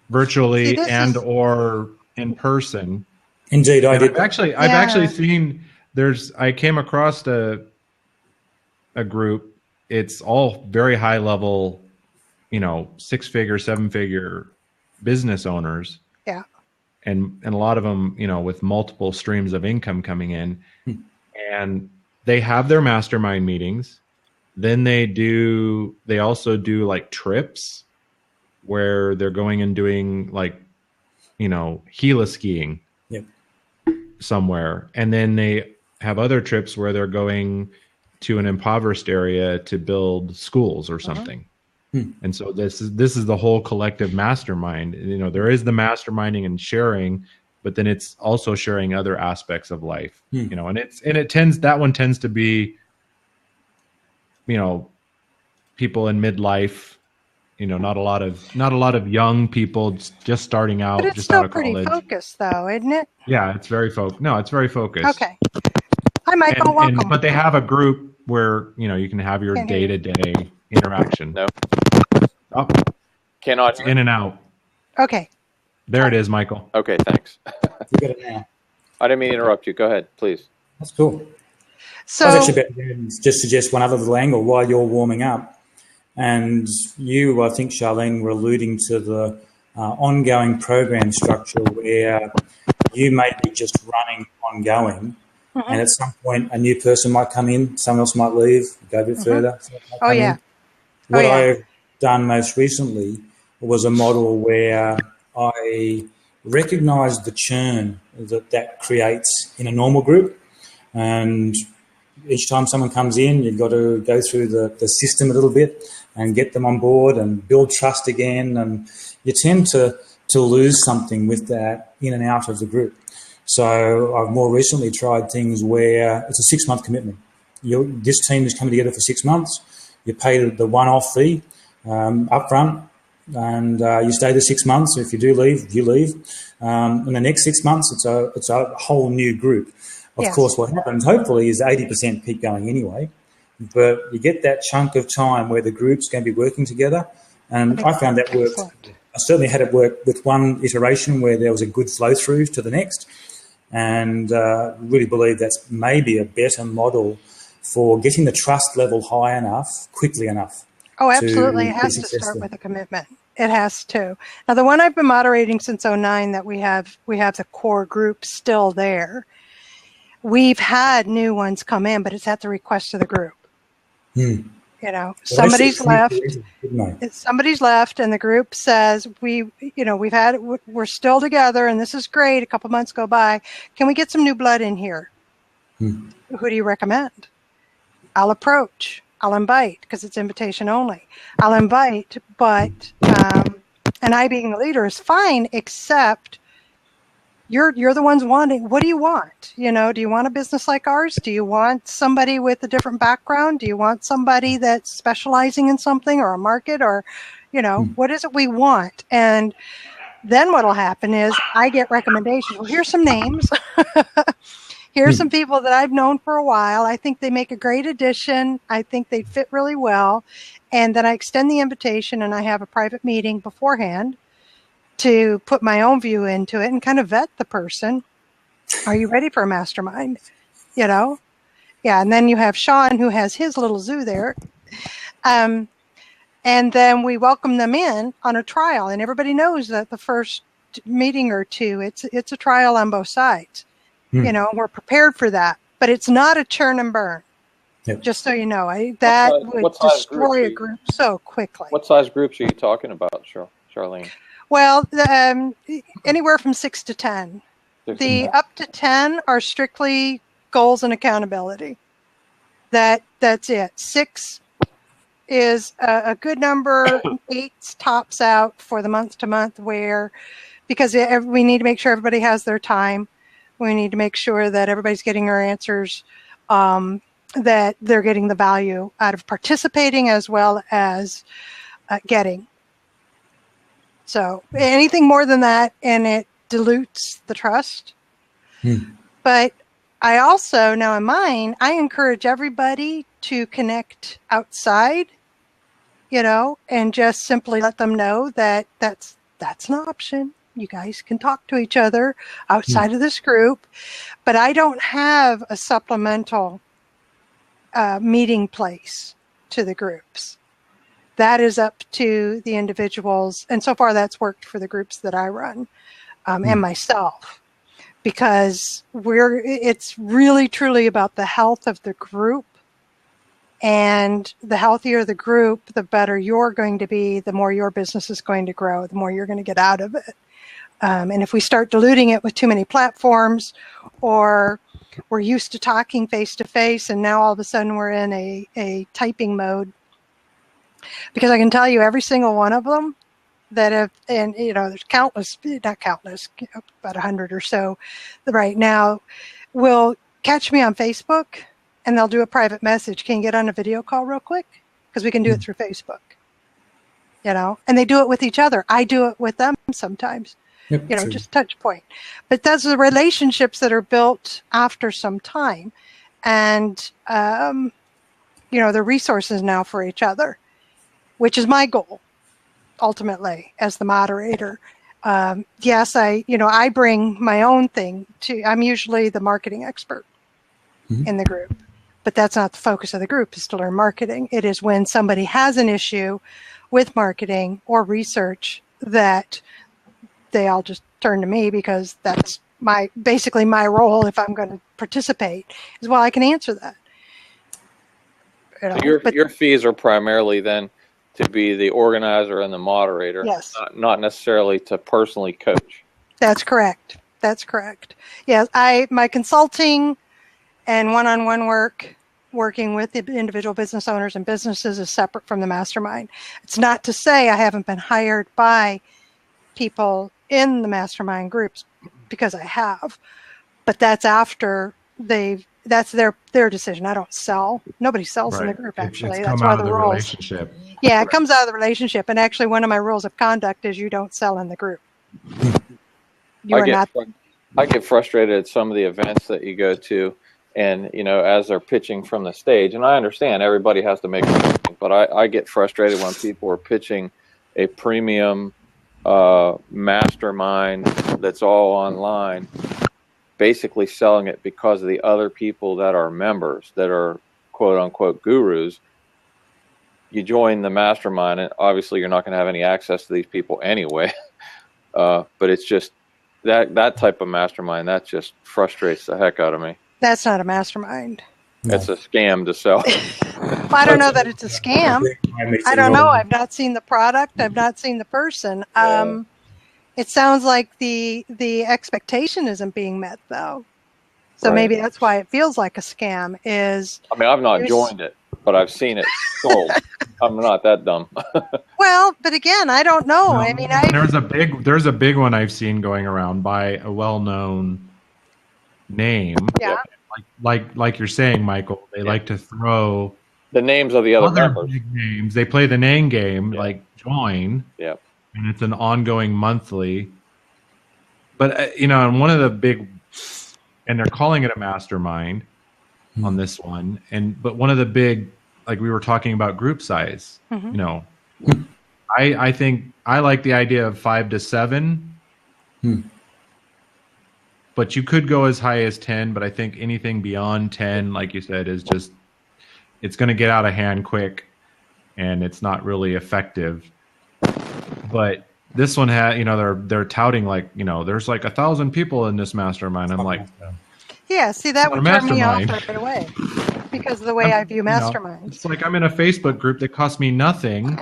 virtually or in person. Indeed, I've actually seen I came across a group. It's all very high level, 6-figure, 7-figure business owners. Yeah. And a lot of them, with multiple streams of income coming in, and they have their mastermind meetings. Then they also do like trips where they're going and doing like, heli skiing somewhere. And then they have other trips where they're going to an impoverished area to build schools or something. And so this is the whole collective mastermind. There is the masterminding and sharing, but then it's also sharing other aspects of life. And that one tends to be, people in midlife. Not a lot of young people just starting out, but it's just still out of college. Pretty focused, though, isn't it? Yeah, it's very focused. No, it's very focused. Okay. Hi, Michael. Welcome. But they have a group where you can have your day-to-day interaction. No. Oh, cannot. In and out. Okay. There it is, Michael. Okay, thanks. You got it now. I didn't mean to interrupt you. Go ahead, please. That's cool. So I was actually about to just suggest one other little angle while you're warming up. And you, I think, Charlene, were alluding to the ongoing program structure where you may be just running ongoing, and at some point a new person might come in, someone else might leave, go a bit further. Oh, yeah. What I've done most recently was a model where I recognised the churn that creates in a normal group. And each time someone comes in, you've got to go through the system a little bit and get them on board and build trust again. And you tend to lose something with that in and out of the group. So I've more recently tried things where it's a 6-month commitment. This team is coming together for 6 months. You pay the one-off fee up front, and you stay the 6 months. If you do leave, you leave. In the next 6 months, it's a whole new group. Of course, what happens, hopefully, is 80% keep going anyway. But you get that chunk of time where the group's going to be working together. And I found that worked. I certainly had it work with one iteration where there was a good flow through to the next. And really believe that's maybe a better model for getting the trust level high enough, quickly enough. Oh, absolutely. It has to start with a commitment. It has to. Now, the one I've been moderating since 2009 that we have the core group still there. We've had new ones come in, but it's at the request of the group. You know, somebody's left. Somebody's left, and the group says, we're still together, and this is great. A couple months go by. Can we get some new blood in here? Who do you recommend? I'll approach. I'll invite, because it's invitation only. I'll invite, but and I being the leader is fine, except you're the ones wanting. What do you want? You know, do you want a business like ours? Do you want somebody with a different background? Do you want somebody that's specializing in something or a market, or, you know, what is it we want? And then what'll happen is I get recommendations. Well, here's some names. Here's some people that I've known for a while. I think they make a great addition. I think they fit really well. And then I extend the invitation, and I have a private meeting beforehand to put my own view into it and kind of vet the person. Are you ready for a mastermind? You know? Yeah, and then you have Sean, who has his little zoo there. And then we welcome them in on a trial. And everybody knows that the first meeting or two, it's a trial on both sides. You know, we're prepared for that. But it's not a churn and burn. Yep. Just so you know, that would destroy a group so quickly. What size groups are you talking about, Charlene? Well, anywhere from 6 to 10. Up to 10 are strictly goals and accountability. That's it. 6 is a good number. 8 tops out for the month to month, because we need to make sure everybody has their time. We need to make sure that everybody's getting their answers, that they're getting the value out of participating as well as getting. So anything more than that, and it dilutes the trust. But I also, now in mine, I encourage everybody to connect outside, you know, and just simply let them know that that's an option. You guys can talk to each other outside of this group. But I don't have a supplemental meeting place to the groups. That is up to the individuals. And so far that's worked for the groups that I run and myself, because it's really truly about the health of the group. And the healthier the group, the better you're going to be, the more your business is going to grow, the more you're going to get out of it. And if we start diluting it with too many platforms, or we're used to talking face to face, and now all of a sudden we're in a typing mode, because I can tell you every single one of them that have, and you know, there's not countless, about 100 or so right now, will catch me on Facebook and they'll do a private message. Can you get on a video call real quick? Because we can do it through Facebook, you know, and they do it with each other. I do it with them sometimes. Yep, you know, just touch point. But those are the relationships that are built after some time. And, you know, the resources now for each other, which is my goal, ultimately, as the moderator. Yes, I bring my own thing I'm usually the marketing expert in the group. But that's not the focus of the group, is to learn marketing. It is when somebody has an issue with marketing or research that they all just turn to me, because that's basically my role. If I'm going to participate, is, well, I can answer that. You know, so your fees are primarily then to be the organizer and the moderator, yes, not necessarily to personally coach. That's correct. Yes, my consulting and one-on-one working with the individual business owners and businesses is separate from the mastermind. It's not to say I haven't been hired by people in the mastermind groups, because I have, but that's after that's their decision. I don't sell. Nobody sells in the group, actually. That's one of the rules. Relationship. Yeah, it comes out of the relationship. And actually, one of my rules of conduct is you don't sell in the group. I get frustrated at some of the events that you go to, and you know, as they're pitching from the stage, and I understand everybody has to make a living, but I get frustrated when people are pitching a premium mastermind that's all online, basically selling it because of the other people that are members, that are quote unquote gurus. you join the mastermind, and obviously you're not going to have any access to these people anyway. But it's just that type of mastermind that just frustrates the heck out of me. That's not a mastermind. It's a scam to sell. Well, I don't know that it's a scam. I don't know. I've not seen the product. I've not seen the person. It sounds like the expectation isn't being met, though. So maybe that's why it feels like a scam. I mean, I've not joined it, but I've seen it sold. I'm not that dumb. Well, but again, I don't know. No, I mean, there's a big one I've seen going around by a well-known name. Yeah. Like you're saying, Michael, they like to throw the names of the other members. Big names. They play the name game, like join. Yeah. And it's an ongoing monthly. But and one of the big, and they're calling it a mastermind on this one. But one of the big, like we were talking about group size. I think I like the idea of 5 to 7. But you could go as high as 10, but I think anything beyond 10, like you said, is just, it's going to get out of hand quick, and it's not really effective. But this one had, they're touting like, there's like 1,000 people in this mastermind. I'm like, yeah, see, that would turn me off right away because of the way I view masterminds. It's like I'm in a Facebook group that costs me nothing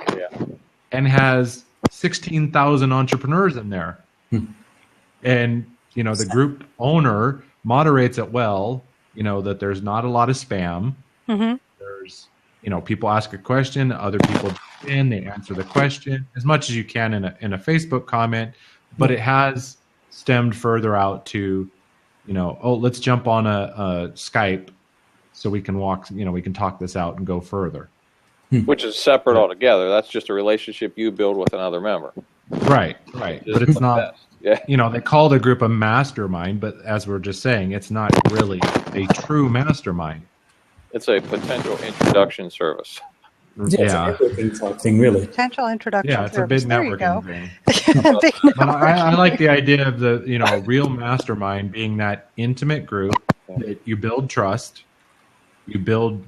and has 16,000 entrepreneurs in there. And the group owner moderates it well, that there's not a lot of spam. There's, people ask a question, other people jump in, they answer the question as much as you can in a Facebook comment, but it has stemmed further out to, let's jump on a Skype so we can we can talk this out and go further. Which is separate altogether. That's just a relationship you build with another member. Right. But it's not. Yeah. They call the group a mastermind, but as we're just saying, it's not really a true mastermind. It's a potential introduction service. Yeah, it's a networking type thing, really. Potential introduction service. Yeah, it's a big networking thing. But I like the idea of the real mastermind being that intimate group that you build trust, you build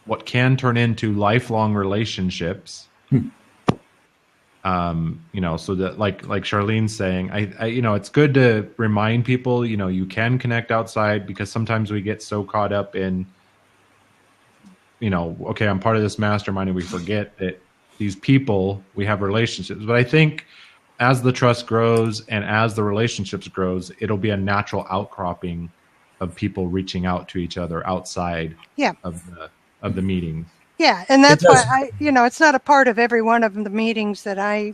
what can turn into lifelong relationships. So that like Charlene's saying, I it's good to remind people, you can connect outside, because sometimes we get so caught up in, okay, I'm part of this mastermind, and we forget that these people, we have relationships. But I think as the trust grows and as the relationships grows, it'll be a natural outcropping of people reaching out to each other outside of the meetings. Yeah, and that's why it's not a part of every one of the meetings that I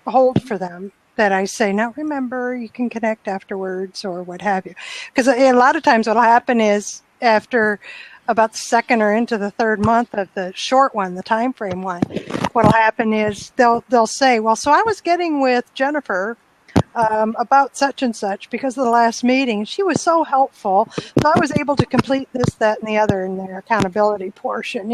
hold for them that I say, now remember, you can connect afterwards or what have you. Because a lot of times what will happen is after about the second or into the third month of the short one, the time frame one, what will happen is they'll say, well, so I was getting with Jennifer about such and such because of the last meeting. She was so helpful. So I was able to complete this, that, and the other in their accountability portion,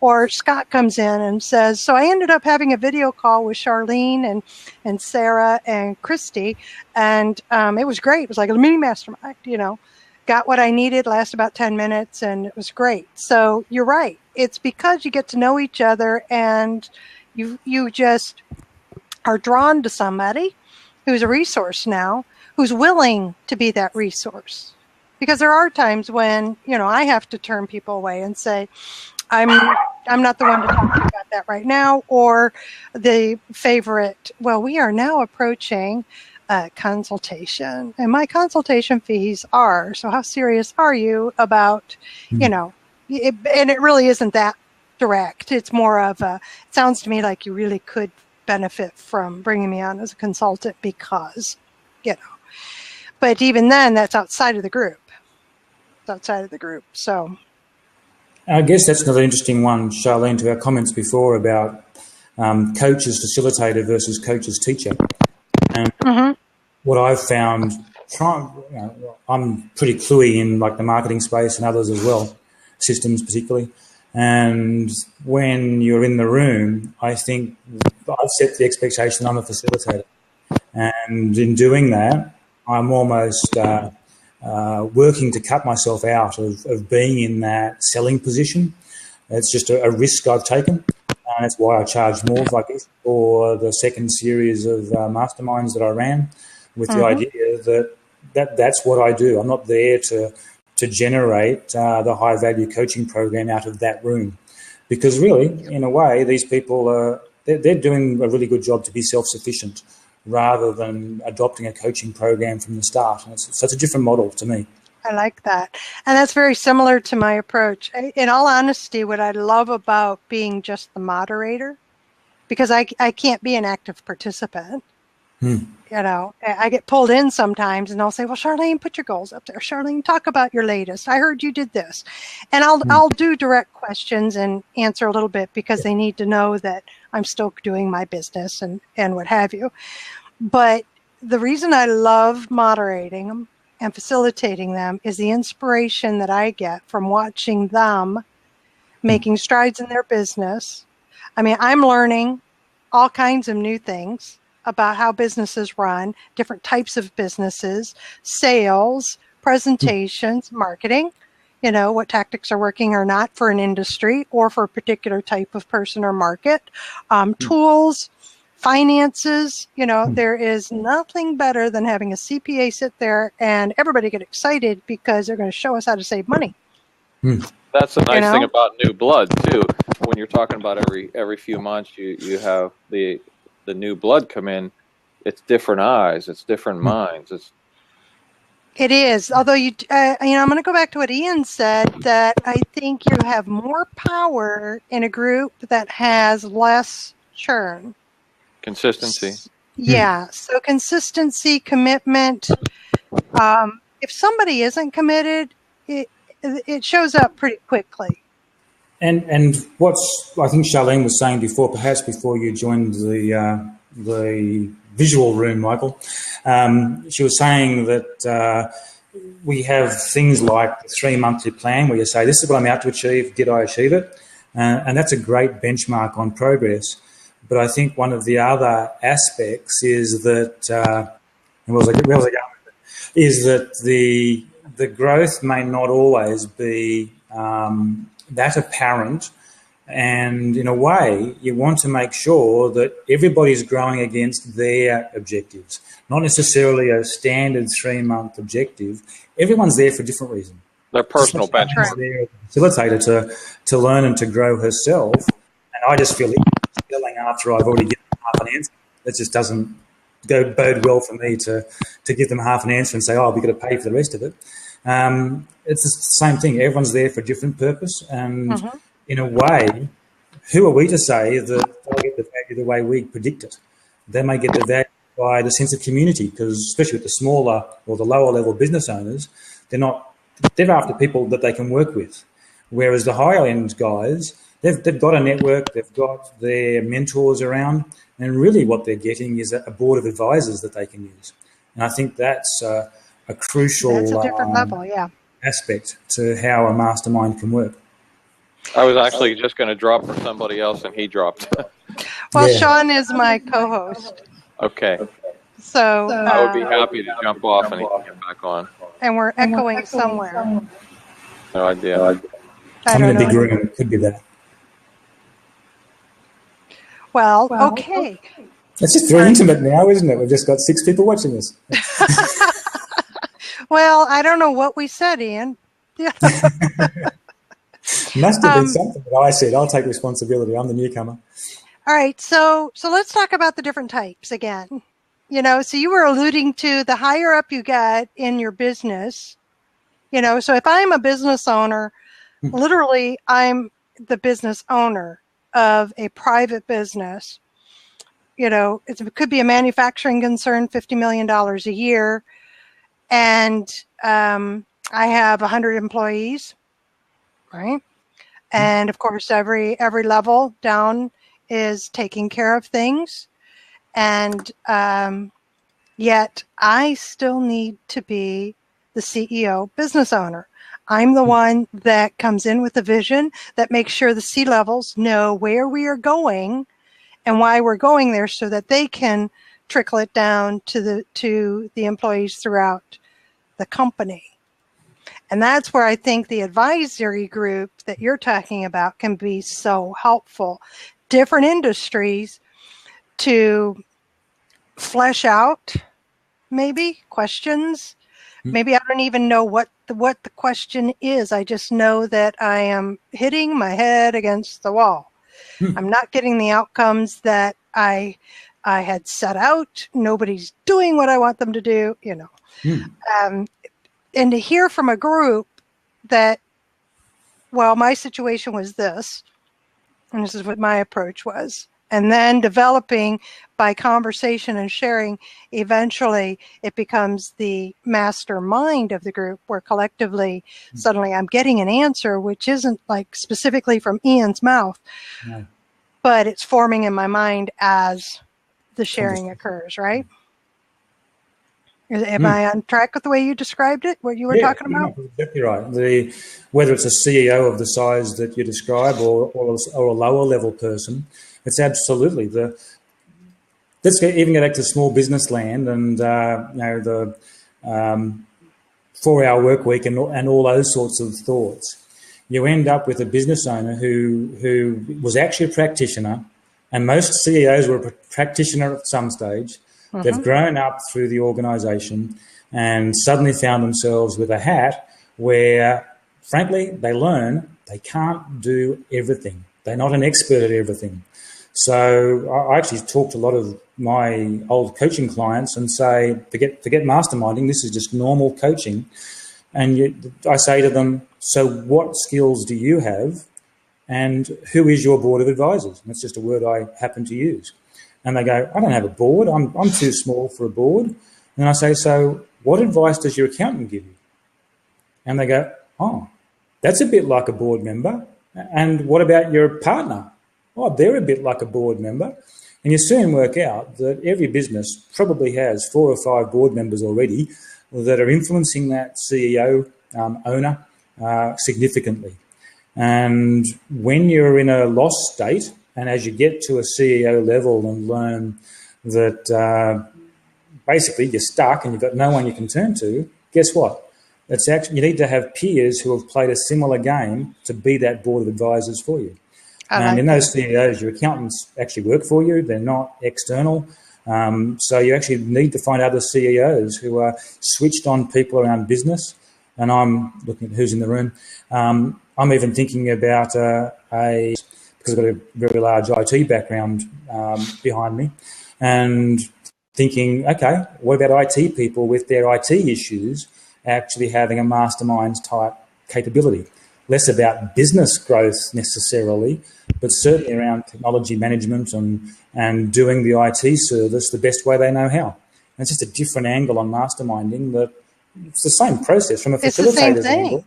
Or Scott comes in and says, so I ended up having a video call with Charlene and Sarah and Christy, and it was great. It was like a mini mastermind, Got what I needed, last about 10 minutes, and it was great. So you're right. It's because you get to know each other, and you just are drawn to somebody who's a resource now, who's willing to be that resource. Because there are times when, I have to turn people away and say, I'm not the one to talk to you about that right now. Or the favorite, well, we are now approaching consultation, and my consultation fees are, so how serious are you about, and it really isn't that direct. It's more of it sounds to me like you really could benefit from bringing me on as a consultant because, but even then that's outside of the group. It's outside of the group. So I guess that's another interesting one, Charlene, to our comments before about coaches facilitator versus coaches teacher. And what I've found, I'm pretty cluey in like the marketing space and others as well, systems particularly. And when you're in the room, I think I've set the expectation I'm a facilitator. And in doing that, I'm almost working to cut myself out of being in that selling position. It's just a risk I've taken. And that's why I charge more, I guess, for the second series of masterminds that I ran, with the idea that's what I do. I'm not there to generate the high-value coaching program out of that room. Because really, in a way, these people they're doing a really good job to be self-sufficient rather than adopting a coaching program from the start. And so it's a different model to me. I like that. And that's very similar to my approach. In all honesty, what I love about being just the moderator, because I can't be an active participant. You know, I get pulled in sometimes and they'll say, well, Charlene, put your goals up there. Charlene, talk about your latest. I heard you did this. And I'll do direct questions and answer a little bit because they need to know that I'm still doing my business and what have you. But the reason I love moderating them and facilitating them is the inspiration that I get from watching them making strides in their business. I mean, I'm learning all kinds of new things about how businesses run, different types of businesses, sales, presentations, marketing, you know, what tactics are working or not for an industry or for a particular type of person or market, tools, finances. You know, there is nothing better than having a CPA sit there and everybody get excited because they're going to show us how to save money. That's the nice thing about new blood too. When you're talking about every few months, you have the new blood come in. It's different eyes. It's different minds. It is. Although you know, I'm going to go back to what Ian said, that I think you have more power in a group that has less churn. Consistency. Yeah. So consistency, commitment. If somebody isn't committed, it shows up pretty quickly. And what's, I think Charlene was saying before, perhaps before you joined the visual room, Michael, she was saying that we have things like the 3-monthly plan where you say, this is what I'm out to achieve, did I achieve it? And that's a great benchmark on progress. But I think one of the other aspects is that, is that the growth may not always be that apparent, and in a way you want to make sure that everybody's growing against their objectives, not necessarily a standard 3-month objective. Everyone's there for a different reason. Their personal benchmark. There, facilitator to learn and to grow herself, and I just feel feeling after I've already given half an answer. That just doesn't bode well for me to give them half an answer and say, oh, we've got to pay for the rest of it. It's the same thing. Everyone's there for a different purpose. And in a way, who are we to say that they'll get the value the way we predict it? They may get the value by the sense of community, because especially with the smaller or the lower level business owners, they're after people that they can work with. Whereas the higher end guys, they've got a network, they've got their mentors around, and really what they're getting is a board of advisors that they can use. And I think that's a crucial that's a different level, aspect to how a mastermind can work. I was actually just going to drop for somebody else, and he dropped. Well, Sean is my co-host. Okay. So I would be happy to jump off and he can get back on. And we're echoing somewhere. No idea. I'm in a big room. It could be that. Well, okay. It's just very intimate now, isn't it? We've just got 6 people watching us. Well, I don't know what we said, Ian. Must have been something that I said. I'll take responsibility. I'm the newcomer. All right. So let's talk about the different types again. You know, so you were alluding to the higher up you get in your business, you know, so if I'm a business owner, literally I'm the business owner of a private business. You know, it could be a manufacturing concern, $50 million a year. And I have 100 employees, right? And of course, every level down is taking care of things. And yet I still need to be the CEO business owner. I'm the one that comes in with a vision that makes sure the C-levels know where we are going and why we're going there, so that they can trickle it down to the employees throughout the company. And that's where I think the advisory group that you're talking about can be so helpful, different industries to flesh out maybe questions. Maybe I don't even know what the question is. I just know that I am hitting my head against the wall. I'm not getting the outcomes that I had set out. Nobody's doing what I want them to do, you know. And to hear from a group that, well, my situation was this, and this is what my approach was. And then developing by conversation and sharing, eventually it becomes the mastermind of the group, where collectively suddenly I'm getting an answer which isn't like specifically from Ian's mouth, but it's forming in my mind as the sharing occurs, right? Am I on track with the way you described it, what you were talking about? Exactly right. Whether it's a CEO of the size that you describe or a lower level person, it's absolutely let's even go back to small business land and the 4-hour work week and all those sorts of thoughts. You end up with a business owner who was actually a practitioner, and most CEOs were a practitioner at some stage. They've grown up through the organisation and suddenly found themselves with a hat where, frankly, they learn they can't do everything. They're not an expert at everything. So I actually talk to a lot of my old coaching clients and say, forget masterminding, this is just normal coaching. And I say to them, so what skills do you have and who is your board of advisors? And that's just a word I happen to use. And they go, I don't have a board. I'm too small for a board. And I say, so what advice does your accountant give you? And they go, oh, that's a bit like a board member. And what about your partner? Oh, they're a bit like a board member. And you soon work out that every business probably has 4 or 5 board members already that are influencing that CEO, owner significantly. And when you're in a lost state, and as you get to a CEO level and learn that basically you're stuck and you've got no one you can turn to, guess what? It's actually, you need to have peers who have played a similar game to be that board of advisors for you. And in those CEOs, your accountants actually work for you. They're not external. So you actually need to find other CEOs who are switched on people around business. And I'm looking at who's in the room. I'm even thinking about because I've got a very large IT background behind me, and thinking, okay, what about IT people with their IT issues actually having a mastermind type capability? Less about business growth necessarily, but certainly around technology management and doing the IT service the best way they know how. And it's just a different angle on masterminding, that it's the same process from a facilitator's angle.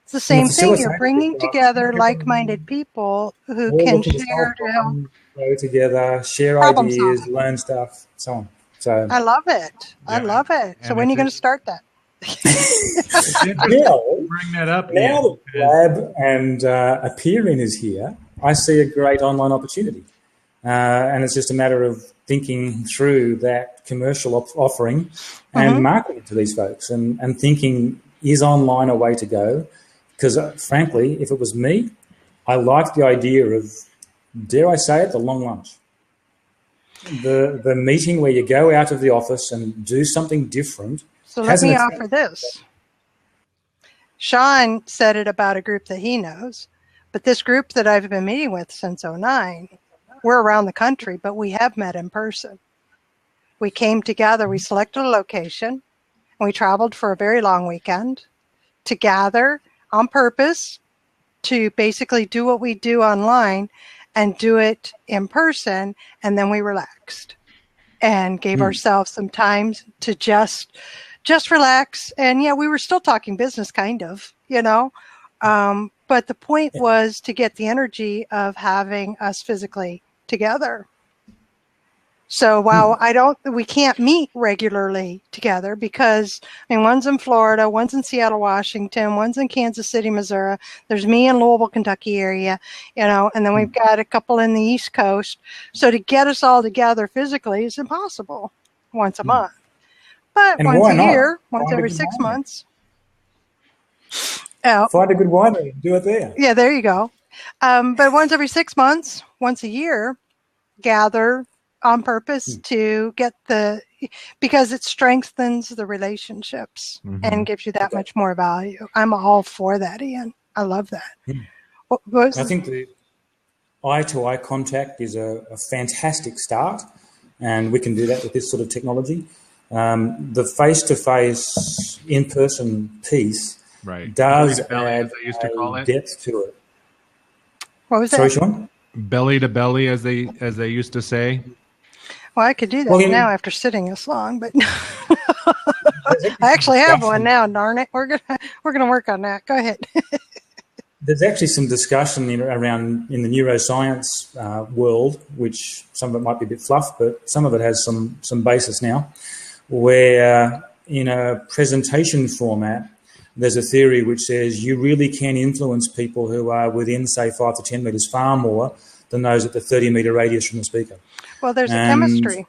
It's the same thing. You're bringing together like-minded people who can share to help go together, share ideas, learn stuff, so on. So I love it. I love it. So when are you going to start that? Bring that up. Now that Lab and Appearin is here, I see a great online opportunity. And it's just a matter of thinking through that commercial offering and marketing to these folks and thinking, is online a way to go? Because frankly, if it was me, I liked the idea of, dare I say it, the long lunch. The meeting where you go out of the office and do something different. So let me offer this. Sean said it about a group that he knows, but this group that I've been meeting with since 2009, we're around the country, but we have met in person. We came together, we selected a location, and we traveled for a very long weekend to gather on purpose to basically do what we do online and do it in person. And then we relaxed and gave ourselves some time to just relax. And yeah, we were still talking business kind of, but the point was to get the energy of having us physically together. So while we can't meet regularly together because, one's in Florida, one's in Seattle, Washington, one's in Kansas City, Missouri. There's me in Louisville, Kentucky area, and then we've got a couple in the East Coast. So to get us all together physically is impossible once a month. But once a year, once every 6 months. Find a good winery and do it there. Yeah, there you go. But once every 6 months, once a year, gather on purpose to get because it strengthens the relationships and gives you that much more value. I'm all for that, Ian. I love that. I think the eye-to-eye contact is a fantastic start, and we can do that with this sort of technology. The face-to-face, in-person piece does add a depth to it. What was that? Sorry, Sean? Belly to belly, as they used to say. Well, I could do that now after sitting this long, but I actually have one now. Darn it, we're gonna work on that. Go ahead. There's actually some discussion around in the neuroscience world, which some of it might be a bit fluff, but some of it has some basis now, where in a presentation format, there's a theory which says you really can influence people who are within, say, 5 to 10 metres far more than those at the 30-metre radius from the speaker. Well, there's a chemistry.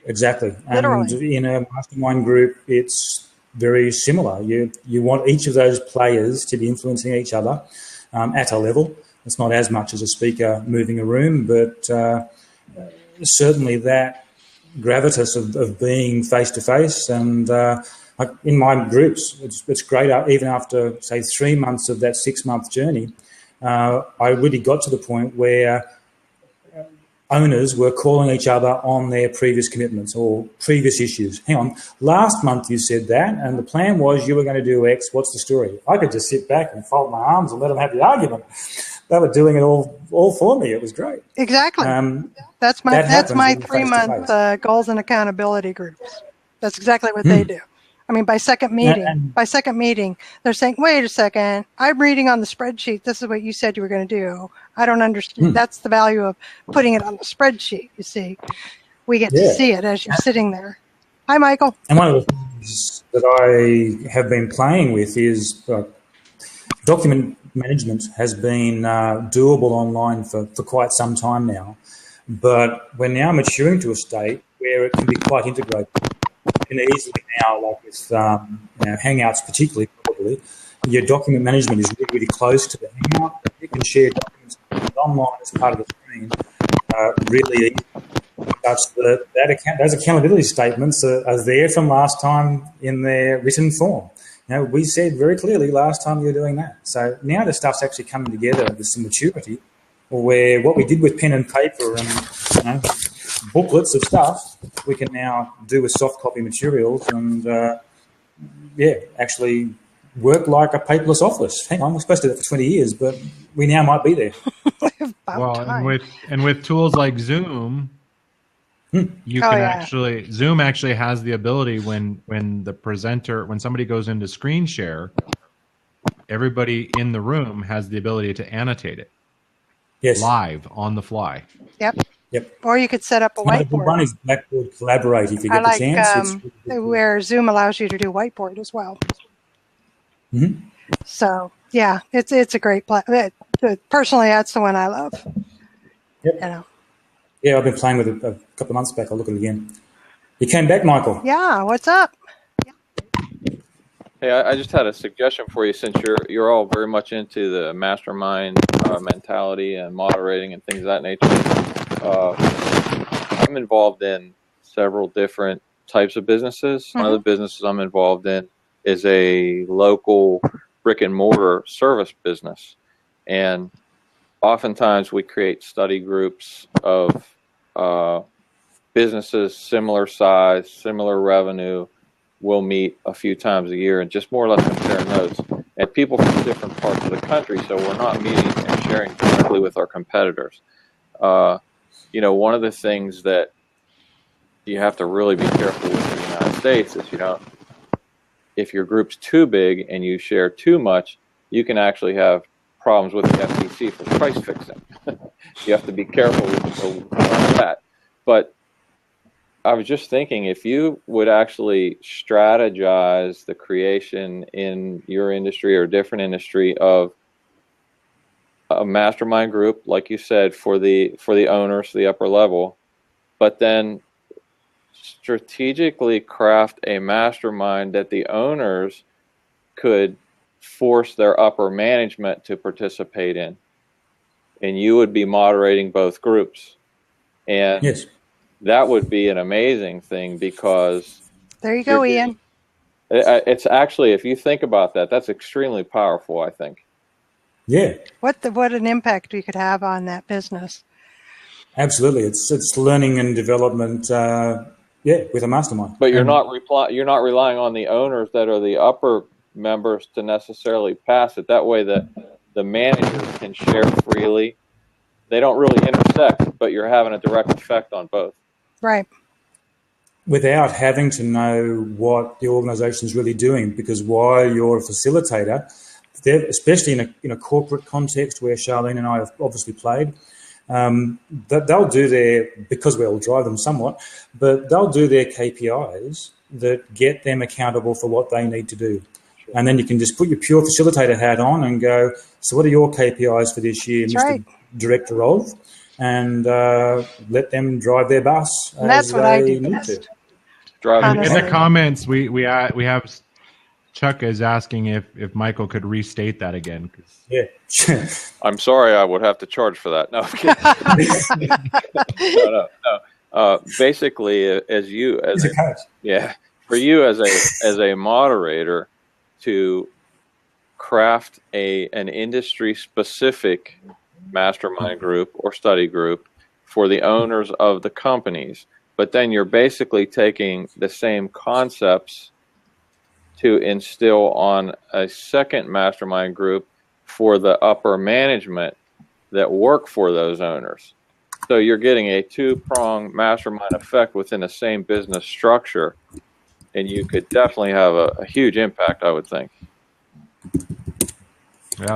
Exactly. Literally. And in a mastermind group, it's very similar. You want each of those players to be influencing each other at a level. It's not as much as a speaker moving a room, but certainly that gravitas of being face-to-face. And in my groups, it's great. Even after, say, 3 months of that 6-month journey, I really got to the point where owners were calling each other on their previous commitments or previous issues. Hang on, last month you said that, and the plan was you were going to do X. What's the story? I could just sit back and fold my arms and let them have the argument. They were doing it all for me. It was great. Exactly. That's my 3-month goals and accountability groups. That's exactly what they do. I mean, by second meeting, they're saying, wait a second, I'm reading on the spreadsheet. This is what you said you were going to do. I don't understand. That's the value of putting it on the spreadsheet, you see. We get to see it as you're sitting there. Hi, Michael. And one of the things that I have been playing with is document management has been doable online for quite some time now. But we're now maturing to a state where it can be quite integrated. You can easily now, like with Hangouts particularly, probably, your document management is really, really close to the Hangout. You can share documents online as part of the screen really easy, such that those accountability statements are there from last time in their written form. We said very clearly last time you were doing that. So now the stuff's actually coming together with some maturity, where what we did with pen and paper and booklets of stuff, we can now do with soft copy materials and, actually work like a paperless office. Hang on, we're supposed to do that for 20 years, but we now might be there. and with tools like Zoom, Zoom actually has the ability when somebody goes into screen share, everybody in the room has the ability to annotate it. Yes. Live on the fly. Yep. Or you could set up a whiteboard. One is Blackboard Collaborate if you get the chance. Where Zoom allows you to do whiteboard as well. Mm-hmm. So, yeah, it's a great platform. Personally, that's the one I love. Yep. Yeah, I've been playing with it a couple of months back. I'll look at it again. You came back, Michael. Yeah, what's up? Hey, I just had a suggestion for you, since you're all very much into the mastermind mentality and moderating and things of that nature. I'm involved in several different types of businesses. One of the businesses I'm involved in is a local brick and mortar service business. And oftentimes we create study groups of businesses similar size, similar revenue. We'll meet a few times a year and just more or less compare notes. And people from different parts of the country, so we're not meeting and sharing directly with our competitors. One of the things that you have to really be careful with in the United States is, if your group's too big and you share too much, you can actually have problems with the FTC for price fixing. You have to be careful with that. But I was just thinking, if you would actually strategize the creation in your industry or different industry of a mastermind group, like you said, for the owners, the upper level, but then strategically craft a mastermind that the owners could force their upper management to participate in. and you would be moderating both groups. And yes, that would be an amazing thing, because there you go, Ian. It's actually, if you think about that, that's extremely powerful, I think. Yeah. What an impact we could have on that business. Absolutely. It's learning and development, with a mastermind. But you're not relying on the owners that are the upper members to necessarily pass it. That way that the managers can share freely. They don't really intersect, but you're having a direct effect on both. Right. Without having to know what the organization is really doing, because while you're a facilitator, especially in a corporate context where Charlene and I have obviously played, they'll do because we'll drive them somewhat, but they'll do their KPIs that get them accountable for what they need to do. And then you can just put your pure facilitator hat on and go, so what are your KPIs for this year, That's Mr. right. Director of? And let them drive their bus. And that's what I do best. In the comments, we have Chuck is asking if Michael could restate that again. Yeah. I'm sorry, I would have to charge for that. No, I'm kidding. No. Basically, for you as a moderator to craft an industry specific mastermind group or study group for the owners of the companies, but then you're basically taking the same concepts to instill on a second mastermind group for the upper management that work for those owners. So you're getting a two-pronged mastermind effect within the same business structure, and you could definitely have a huge impact, I would think. Yeah,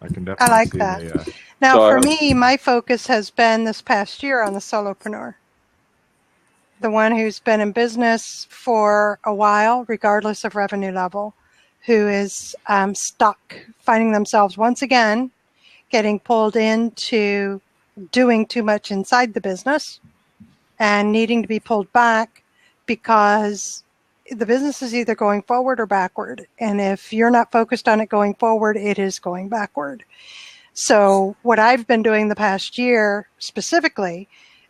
I can definitely I like see that. Now, for me, my focus has been this past year on the solopreneur. The one who's been in business for a while, regardless of revenue level, who is stuck, finding themselves once again getting pulled into doing too much inside the business and needing to be pulled back because the business is either going forward or backward. And if you're not focused on it going forward, it is going backward. So what I've been doing the past year, specifically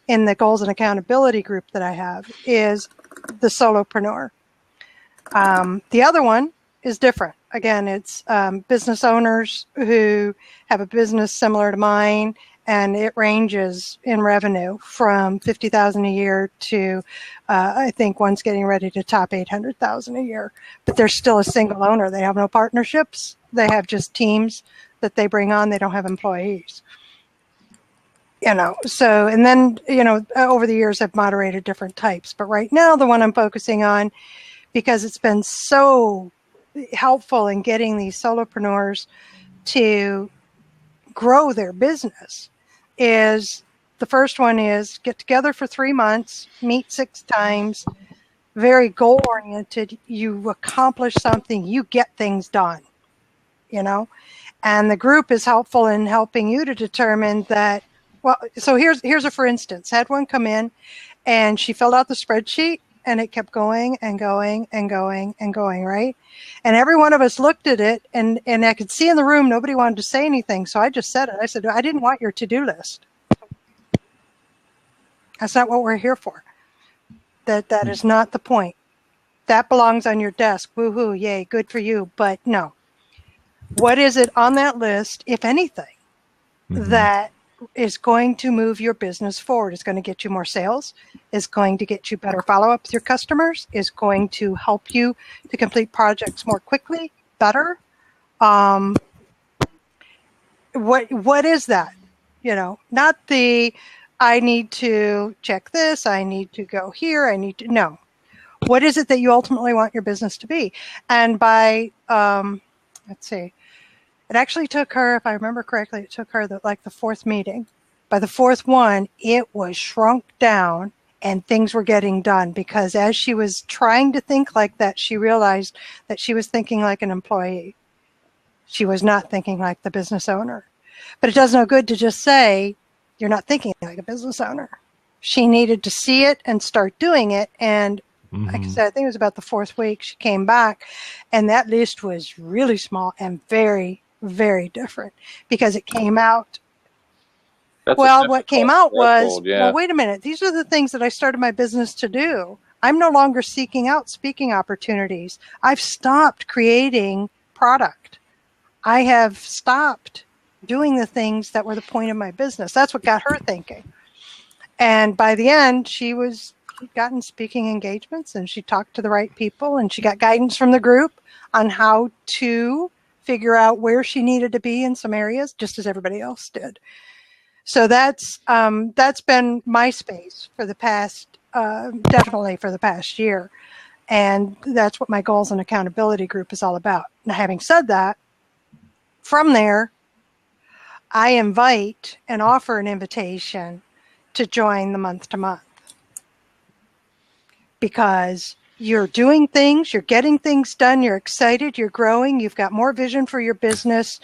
in the goals and accountability group that I have, is the solopreneur. The other one is different. Again, it's business owners who have a business similar to mine, and it ranges in revenue from $50,000 a year to I think one's getting ready to top $800,000 a year. But they're still a single owner. They have no partnerships. They have just teams that they bring on. They don't have employees. So, and then, over the years I've moderated different types, but right now the one I'm focusing on, because it's been so helpful in getting these solopreneurs to grow their business, is the first one is get together for 3 months, meet 6 times, very goal oriented. You accomplish something, you get things done, and the group is helpful in helping you to determine that. Well, so here's a for instance. Had one come in and she filled out the spreadsheet and it kept going and going and going and going, right? And every one of us looked at it and I could see in the room nobody wanted to say anything. So I just said it. I said, I didn't want your to-do list. That's not what we're here for. That is not the point. That belongs on your desk. Woohoo, yay, good for you. But no. What is it on that list, if anything, that is going to move your business forward? Is going to get you more sales, is going to get you better follow-up with your customers, is going to help you to complete projects more quickly, better. What is that? Not the, I need to check this, I need to go here, no. What is it that you ultimately want your business to be? And by, let's see, it actually took her, if I remember correctly, it took her the 4th meeting. By the 4th one, it was shrunk down and things were getting done, because as she was trying to think like that, she realized that she was thinking like an employee. She was not thinking like the business owner. But it does no good to just say, you're not thinking like a business owner. She needed to see it and start doing it. And like I said, I think it was about the 4th week, she came back and that list was really small and very, very different, because it came out Well, what came out was, yeah. well, wait a minute. These are the things that I started my business to do. I'm no longer seeking out speaking opportunities. I've stopped creating product. I have stopped doing the things that were the point of my business. That's what got her thinking. And by the end, she'd gotten speaking engagements, and she talked to the right people, and she got guidance from the group on how to figure out where she needed to be in some areas, just as everybody else did. So that's been my space for the past, definitely for the past year. And that's what my goals and accountability group is all about. Now, having said that, from there, I invite and offer an invitation to join the month-to-month, because you're doing things, you're getting things done, you're excited, you're growing, you've got more vision for your business,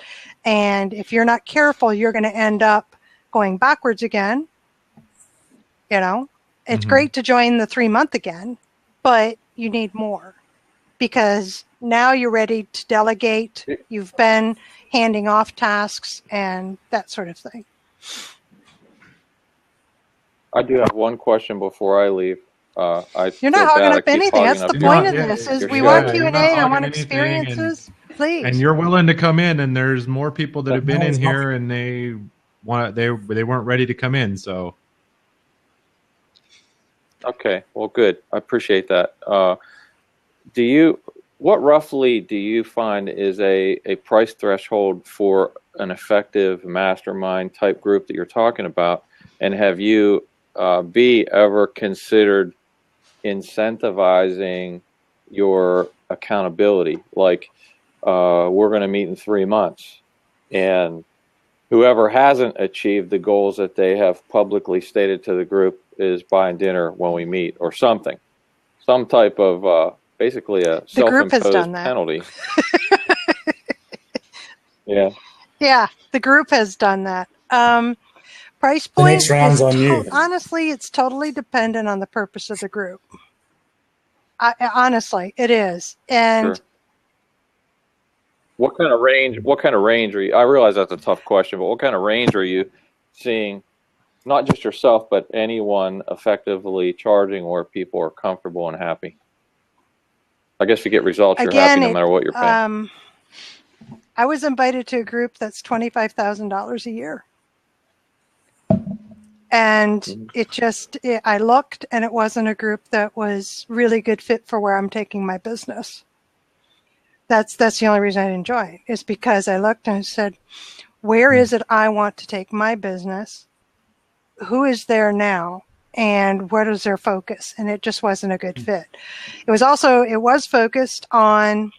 and if you're not careful, you're going to end up going backwards again. You know, it's great to join the 3-month again, but you need more, because now you're ready to delegate. You've been handing off tasks and that sort of thing. I do have one question before I leave. You're not hogging up anything. That's the point of this. Is we want Q&A. I want experiences. Please. And you're willing to come in, and there's more people that have been in here, and they weren't ready to come in. So. Okay. Well, good. I appreciate that. What roughly do you find is a price threshold for an effective mastermind type group that you're talking about? And have you ever considered incentivizing your accountability? Like, we're going to meet in 3 months, and whoever hasn't achieved the goals that they have publicly stated to the group is buying dinner when we meet, or something, some type of basically a self-imposed penalty. Yeah, the group has done that. Price point. The next round's on you. Honestly, it's totally dependent on the purpose of the group. Honestly, it is. And sure. What kind of range are you? I realize that's a tough question, but what kind of range are you seeing? Not just yourself, but anyone effectively charging where people are comfortable and happy. I guess you get results, you're happy no matter what you're paying. I was invited to a group that's $25,000 a year. And I looked, and it wasn't a group that was really good fit for where I'm taking my business. That's the only reason I didn't join, is because I looked and I said, where is it I want to take my business? Who is there now? And what is their focus? And it just wasn't a good fit. It was focused on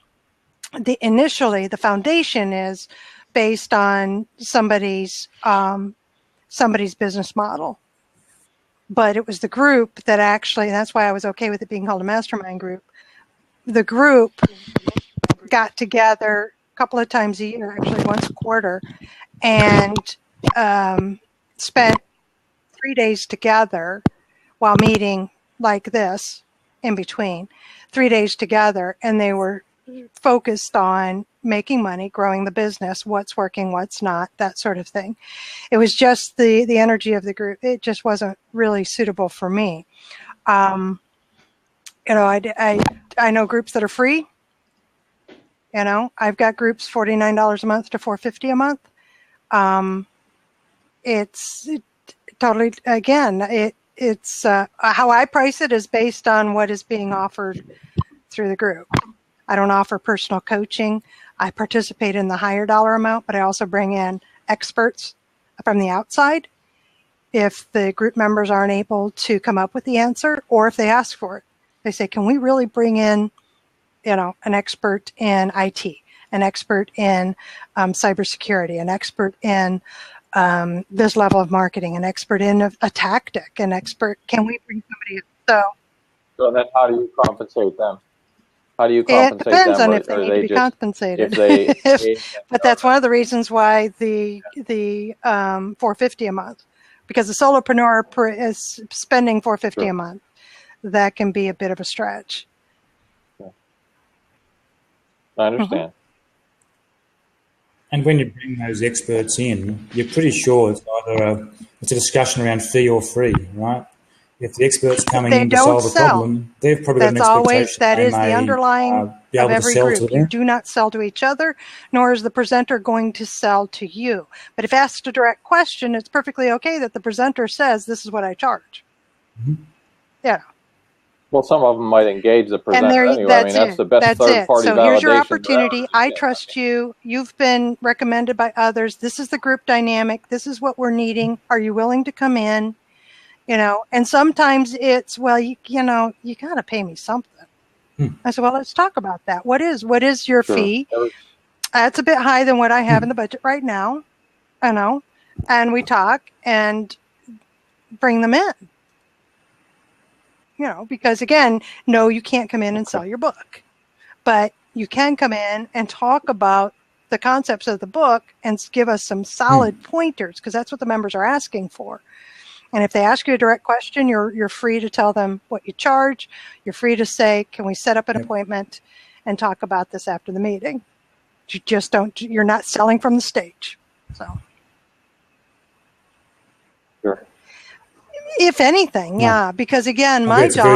initially the foundation is based on somebody's business model. But it was the group that actually, that's why I was okay with it being called a mastermind group. The group got together a couple of times a year, actually once a quarter, and spent 3 days together while meeting like this in between, 3 days together, and they were focused on making money, growing the business, what's working, what's not, that sort of thing. It was just the energy of the group. It just wasn't really suitable for me. I know groups that are free. I've got groups $49 a month to $450 a month. It's totally, again, it's how I price it is based on what is being offered through the group. I don't offer personal coaching. I participate in the higher dollar amount, but I also bring in experts from the outside if the group members aren't able to come up with the answer, or if they ask for it. They say, can we really bring in, an expert in IT, an expert in cybersecurity, an expert in this level of marketing, an expert in a tactic, can we bring somebody in? So then how do you compensate them? How do you compensate them? It depends on if they need to be compensated. But that's one of the reasons why the $450 a month, because the solopreneur is spending $450 a month. That can be a bit of a stretch. I understand. And when you bring those experts in, you're pretty sure it's either it's a discussion around fee or free, right? If the expert's coming in to solve a problem, they've probably got an expectation. That is the underlying of every group. You do not sell to each other, nor is the presenter going to sell to you. But if asked a direct question, it's perfectly okay that the presenter says, "This is what I charge." Mm-hmm. Yeah. Well, some of them might engage the presenter anyway. That's the best third-party validation. So here's your opportunity. I trust you. You've been recommended by others. This is the group dynamic. This is what we're needing. Are you willing to come in? And sometimes it's, well, you got to pay me something. I said, well, let's talk about that. What is your fee? That's a bit high than what I have in the budget right now. I know. And we talk and bring them in. Because again, no, you can't come in and sell your book, but you can come in and talk about the concepts of the book and give us some solid pointers, because that's what the members are asking for. And if they ask you a direct question, you're free to tell them what you charge. You're free to say, can we set up an appointment and talk about this after the meeting? You're not selling from the stage. So. Sure. If anything, yeah, because again, my job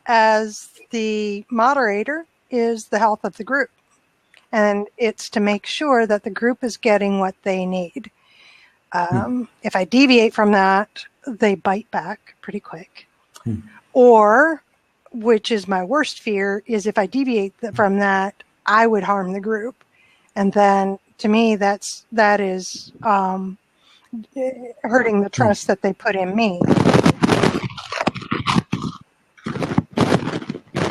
as the moderator is the health of the group. And it's to make sure that the group is getting what they need. If I deviate from that, they bite back pretty quick. Or, which is my worst fear, is if I deviate from that, I would harm the group. And then, to me, that is hurting the trust that they put in me.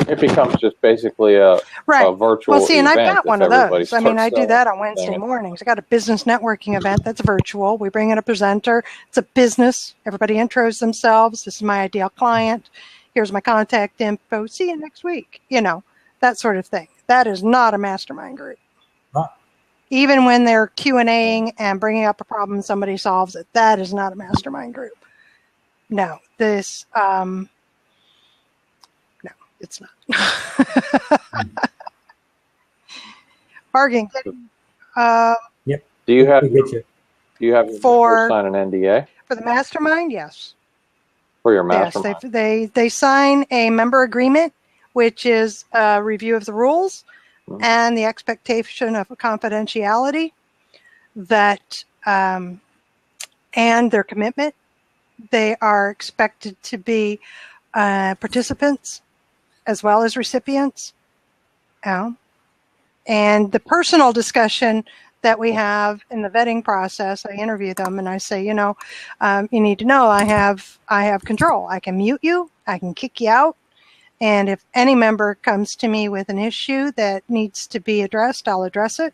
It becomes just basically a virtual event. And I've got one of those. I do that on Wednesday mornings. I got a business networking event that's virtual. We bring in a presenter. It's a business. Everybody intros themselves. This is my ideal client. Here's my contact info. See you next week. That sort of thing. That is not a mastermind group. Even when they're Q&Aing and bringing up a problem, somebody solves it. That is not a mastermind group. No, it's not. Bargain. Yep. Do you have to sign an NDA for the mastermind? Yes. For your mastermind. Yes, they sign a member agreement, which is a review of the rules and the expectation of confidentiality that and their commitment. They are expected to be participants as well as recipients. And the personal discussion that we have in the vetting process, I interview them and I say, you need to know I have control. I can mute you. I can kick you out. And if any member comes to me with an issue that needs to be addressed, I'll address it.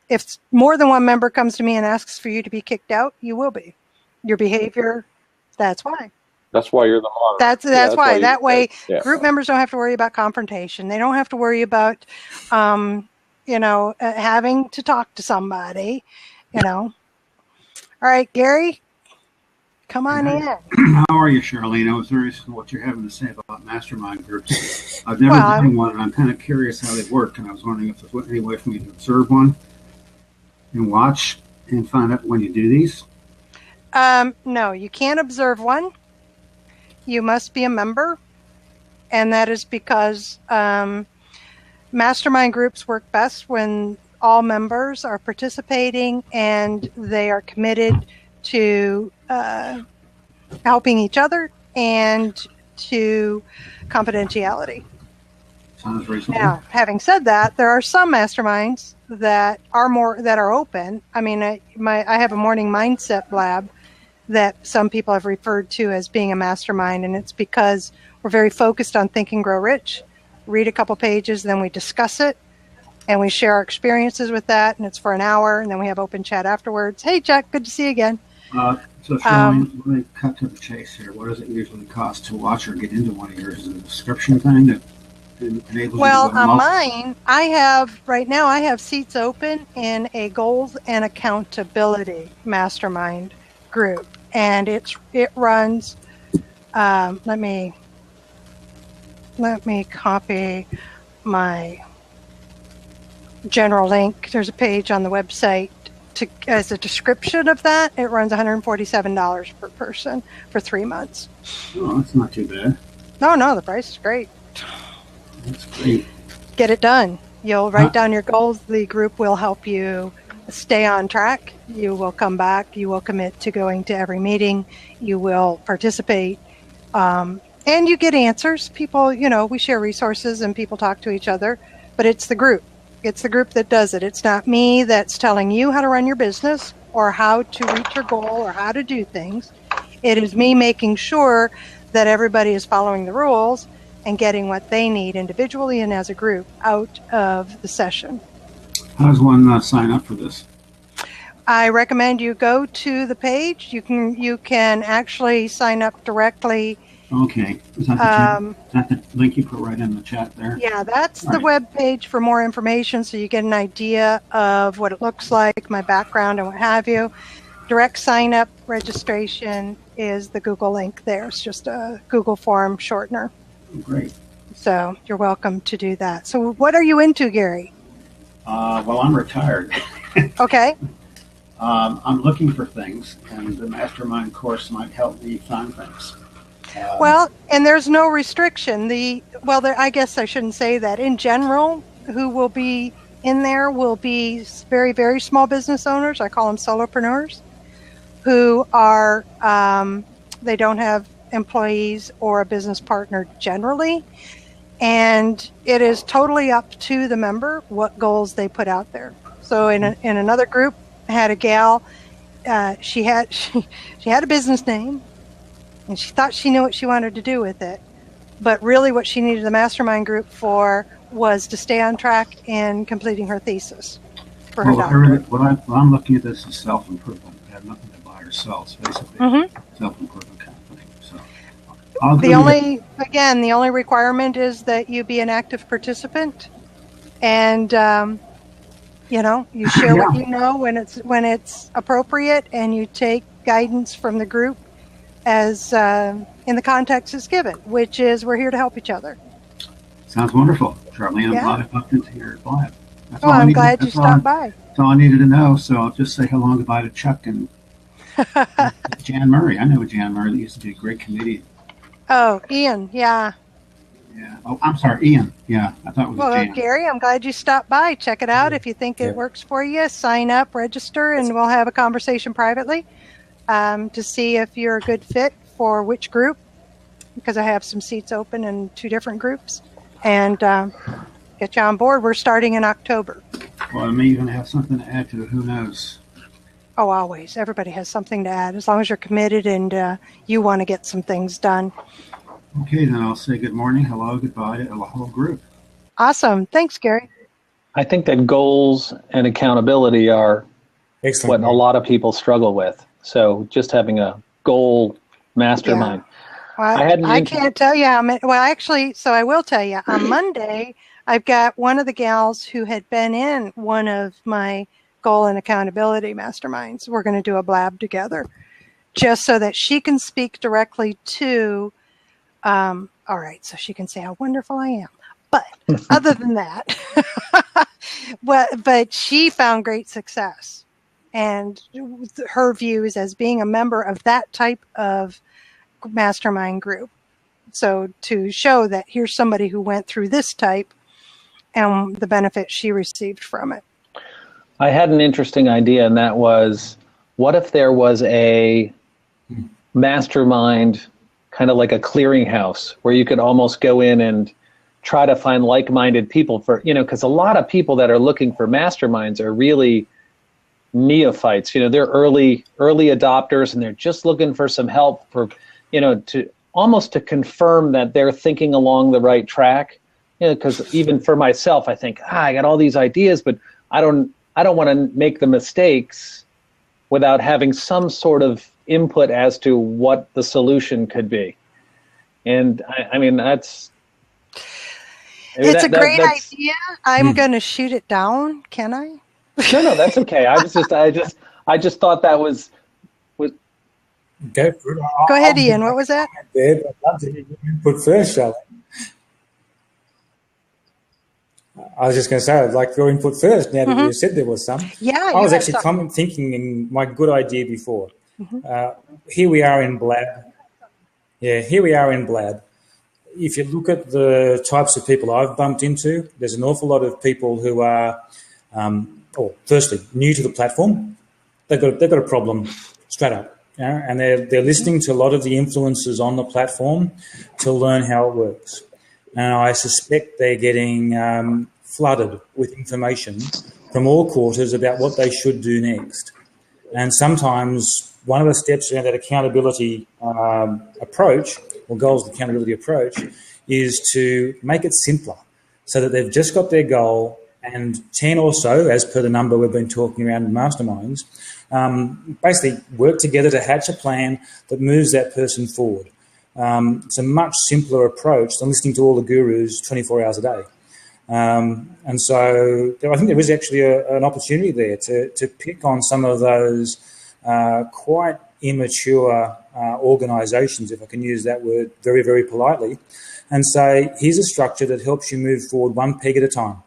If more than one member comes to me and asks for you to be kicked out, you will be. Your behavior, that's why. That's why you're the moderator. That's why. That way, group members don't have to worry about confrontation. They don't have to worry about, having to talk to somebody, All right, Gary, come on in. How are you, Charlene? I was curious what you're having to say about mastermind groups. I've never done one, and I'm kind of curious how they work, and I was wondering if there's any way for me to observe one and watch and find out when you do these. No, you can't observe one. You must be a member, and that is because mastermind groups work best when all members are participating and they are committed to helping each other and to confidentiality. Sounds reasonable. Now, having said that, there are some masterminds that are open. I have a morning mindset lab that some people have referred to as being a mastermind, and it's because we're very focused on Think and Grow Rich. Read a couple pages, then we discuss it, and we share our experiences with that, and it's for an hour, and then we have open chat afterwards. Hey, Jack, good to see you again. So, Charlene, let me cut to the chase here. What does it usually cost to watch or get into one of yours? Is it a subscription thing that enables you to go on mine, I have seats open in a goals and accountability mastermind group, and it runs. Let me copy my general link. There's a page on the website as a description of that, it runs $147 per person for 3 months. Oh, that's not too bad. No, the price is great. That's great. Get it done. You'll write down your goals. The group will help you stay on track. You will come back. You will commit to going to every meeting. You will participate. And you get answers. People, we share resources and people talk to each other, but it's the group. It's the group that does it. It's not me that's telling you how to run your business or how to reach your goal or how to do things. It is me making sure that everybody is following the rules and getting what they need individually and as a group out of the session. How does one sign up for this? I recommend you go to the page. You can actually sign up directly. Okay. Is that the link you put right in the chat there? Yeah, that's the web page for more information, so you get an idea of what it looks like, my background, and what have you. Direct sign up registration is the Google link there. It's just a Google form shortener. Great. So you're welcome to do that. So what are you into, Gary? Well, I'm retired. Okay. I'm looking for things, and the Mastermind course might help me find things. Well, and there's no restriction. I guess I shouldn't say that. In general, who will be in there will be very, very small business owners. I call them solopreneurs, who are, they don't have employees or a business partner generally. And it is totally up to the member what goals they put out there. So in another group, I had a gal, she had a business name, and she thought she knew what she wanted to do with it. But really what she needed the mastermind group for was to stay on track in completing her thesis for her doctorate. What I'm looking at this is self-improvement. I have nothing to buy or sell. It's basically self-improvement kind of thing. So the only requirement is that you be an active participant, and you share what you know when it's appropriate, and you take guidance from the group as in the context is given, which is we're here to help each other. Sounds wonderful, Charlene. I'm glad I popped into your live. I'm glad you stopped by. That's all I needed to know. So I'll just say hello and goodbye to Chuck and Jan Murray. I know Jan Murray. That used to be a great comedian. Oh, Ian, yeah. Yeah. Oh, I'm sorry, Ian. Yeah, I thought it was Jan. Gary, I'm glad you stopped by. Check it out. If you think it works for you, sign up, register, and we'll have a conversation privately to see if you're a good fit for which group, because I have some seats open in 2 different groups, and get you on board. We're starting in October. Well, I may even have something to add to it. Who knows? Oh, always. Everybody has something to add, as long as you're committed and you want to get some things done. Okay, then I'll say good morning, hello, goodbye to the whole group. Awesome. Thanks, Gary. I think that goals and accountability are what a lot of people struggle with. So just having a goal mastermind. Yeah. Well, I can't tell you how many. Well, actually, so I will tell you. On Monday, I've got one of the gals who had been in one of my goal and accountability masterminds. We're going to do a blab together just so that she can speak directly to, all right, so she can say how wonderful I am. But other than that, but she found great success. And her views as being a member of that type of mastermind group. So to show that here's somebody who went through this type and the benefit she received from it. I had an interesting idea, and that was, what if there was a mastermind, kind of like a clearinghouse, where you could almost go in and try to find like-minded people for, because a lot of people that are looking for masterminds are really neophytes. They're early adopters, and they're just looking for some help for, to almost to confirm that they're thinking along the right track. Because even for myself, I think, I got all these ideas, but I don't want to make the mistakes without having some sort of input as to what the solution could be. And I mean, it's a great idea. I'm going to shoot it down. Can I? No, that's okay. I just thought that was. Go ahead, Ian. What was that? I'd love to hear your input first, Charlotte. I was just going to say, I'd like your input first, now that you said there was some. Yeah, I was actually thinking in my good idea before. Here we are in Blab. Yeah, here we are in Blab. If you look at the types of people I've bumped into, there's an awful lot of people who are, firstly, new to the platform. They've got a problem straight up, and they're listening to a lot of the influencers on the platform to learn how it works. And I suspect they're getting flooded with information from all quarters about what they should do next. And sometimes one of the steps around that accountability approach, or goals accountability approach, is to make it simpler so that they've just got their goal and 10 or so, as per the number we've been talking around in masterminds, basically work together to hatch a plan that moves that person forward. It's a much simpler approach than listening to all the gurus 24 hours a day. And so I think there is actually an opportunity there to pick on some of those quite immature organisations, if I can use that word very, very politely, and say, here's a structure that helps you move forward one peg at a time.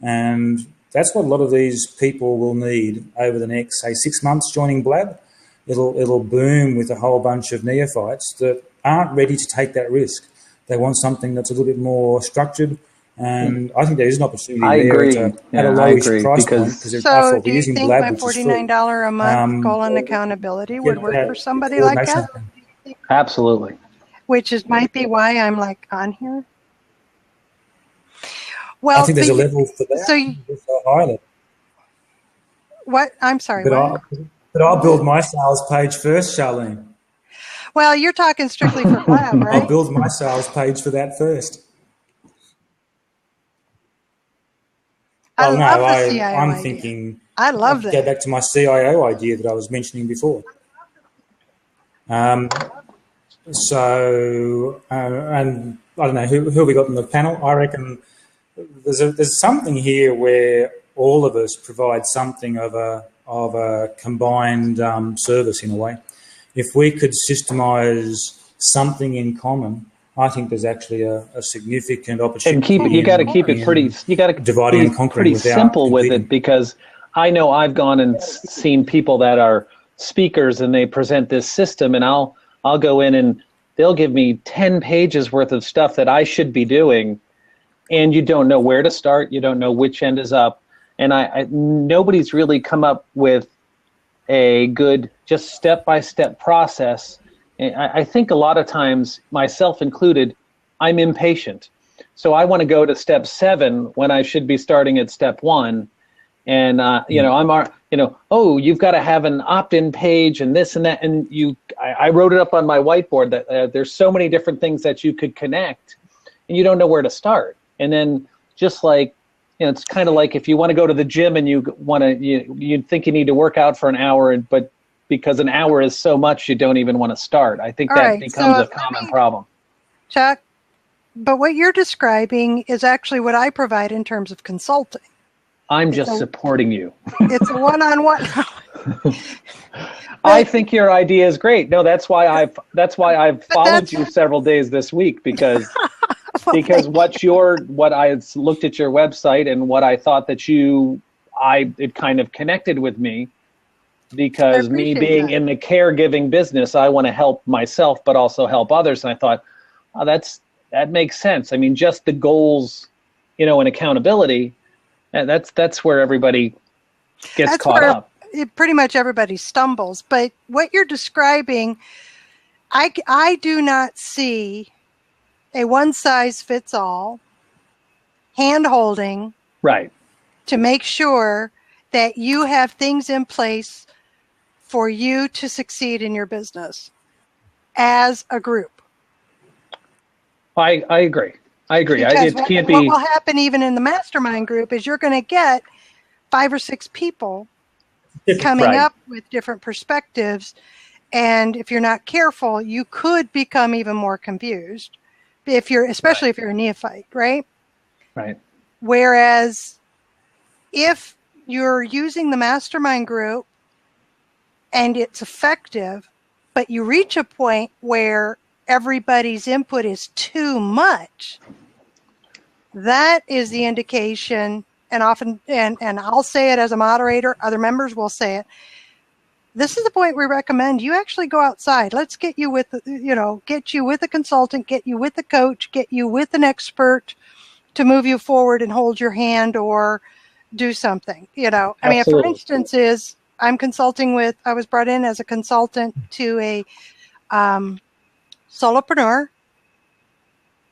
And that's what a lot of these people will need over the next, say, 6 months joining Blab. It'll boom with a whole bunch of neophytes that aren't ready to take that risk. They want something that's a little bit more structured, and I think there is an opportunity there at a lowish price point. So do you think my $49 a month goal and accountability would work for somebody like that? Absolutely. Which might be why I'm like on here. Well, I think there's a level for that. So what? I'm sorry. But I'll build my sales page first, Charlene. Well, you're talking strictly for Blab, right? I'll build my sales page for that first. I'm thinking. I love that. Go back to my CIO idea that I was mentioning before. So, and I don't know who have we got in the panel. I reckon there's something here where all of us provide something of a combined service in a way. If we could systemize something in common, I think there's actually a significant opportunity. And you got to keep it pretty. You got to be pretty simple with it, because I know I've gone and seen people that are speakers and they present this system, and I'll go in and they'll give me 10 pages worth of stuff that I should be doing, and you don't know where to start. You don't know which end is up, and nobody's really come up with a good, just step-by-step process. I think a lot of times, myself included, I'm impatient. So I want to go to step 7 when I should be starting at step 1. And, you've got to have an opt-in page and this and that. And I wrote it up on my whiteboard that there's so many different things that you could connect, and you don't know where to start. And then just like, it's kind of like if you want to go to the gym and you think you need to work out for an hour, but because an hour is so much, you don't even want to start. I think that becomes a common problem. Chuck, but what you're describing is actually what I provide in terms of consulting. I'm just supporting you. It's a one-on-one. I think your idea is great. No, that's why I've followed you several days this week, because what I looked at your website and what I thought that it kind of connected with me, because me being in the caregiving business, I want to help myself, but also help others. And I thought, that makes sense. I mean, just the goals, and accountability, and that's where everybody gets caught up. Pretty much everybody stumbles. But what you're describing, I do not see a one-size-fits-all hand-holding to make sure that you have things in place for you to succeed in your business as a group. I agree. Because what will happen even in the mastermind group is you're going to get 5 or 6 people coming up with different perspectives. And if you're not careful, you could become even more confused, especially if you're a neophyte, right? Right. Whereas if you're using the mastermind group and it's effective, but you reach a point where everybody's input is too much, that is the indication. And often, and I'll say it as a moderator, other members will say it. This is the point we recommend you actually go outside. Let's get you with, get you with a consultant, get you with a coach, get you with an expert to move you forward and hold your hand or do something, I mean, for instance, I'm consulting with, I was brought in as a consultant to a solopreneur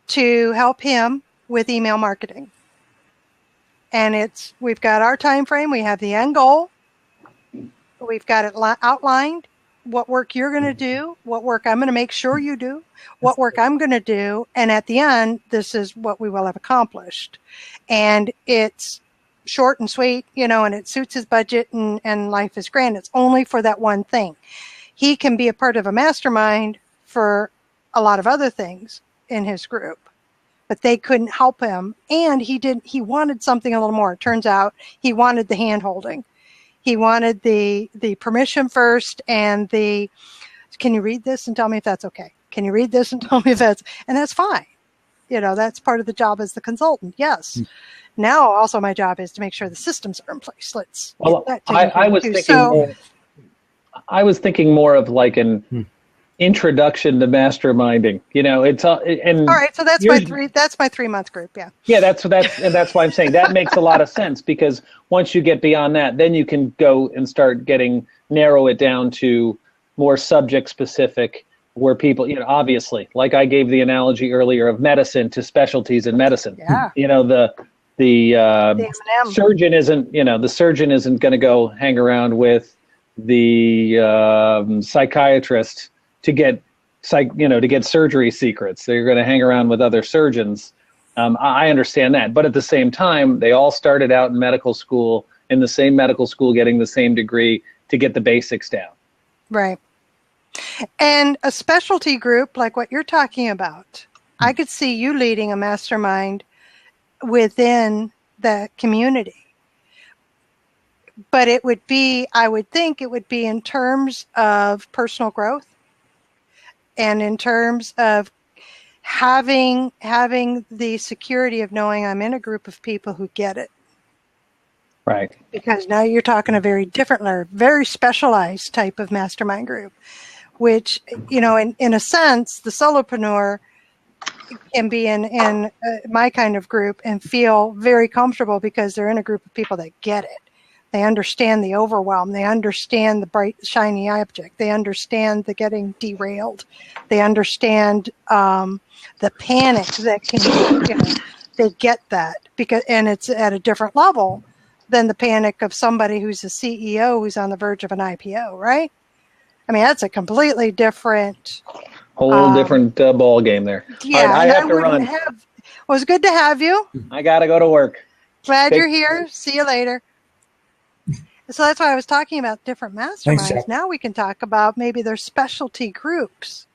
to help him with email marketing. And we've got our time frame, we have the end goal. We've got it outlined, what work you're going to do, what work I'm going to make sure you do, what work I'm going to do. And at the end, this is what we will have accomplished. And it's short and sweet, and it suits his budget and life is grand. It's only for that one thing. He can be a part of a mastermind for a lot of other things in his group, but they couldn't help him. And he wanted something a little more. It turns out he wanted the hand holding. He wanted the permission first and can you read this and tell me if that's okay? Can you read this and tell me if and that's fine. That's part of the job as the consultant. Yes. Mm. Now also my job is to make sure the systems are in place. I was thinking more of like an introduction to masterminding. It's and all right. So that's my 3-month group. Yeah. Yeah, that's why I'm saying that makes a lot of sense, because once you get beyond that, then you can go and start narrow it down to more subject specific, where people, obviously, like I gave the analogy earlier of medicine to specialties in medicine. Yeah. The surgeon isn't going to go hang around with the psychiatrist to get surgery secrets. They're going to hang around with other surgeons. I understand that, but at the same time, they all started out in medical school, in the same medical school, getting the same degree to get the basics down. Right. And a specialty group like what you're talking about, I could see you leading a mastermind within the community. But I would think it would be in terms of personal growth and in terms of having the security of knowing I'm in a group of people who get it. Right. Because now you're talking a very different, very specialized type of mastermind group, which, in a sense, the solopreneur can be in my kind of group and feel very comfortable because they're in a group of people that get it. They understand the overwhelm. They understand the bright, shiny object. They understand the getting derailed. They understand the panic that can, they get that and it's at a different level than the panic of somebody who's a CEO who's on the verge of an IPO, right? I mean, that's a completely different... Whole different ball game there. Yeah, right, I have to run. It was good to have you. I got to go to work. Glad you're here. See you later. So that's why I was talking about different masterminds. Thanks, now we can talk about maybe their specialty groups.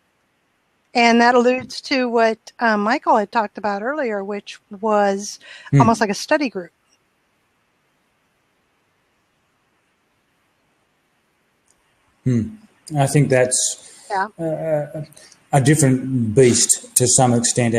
And that alludes to what Michael had talked about earlier, which was almost like a study group. I think that's a different beast to some extent.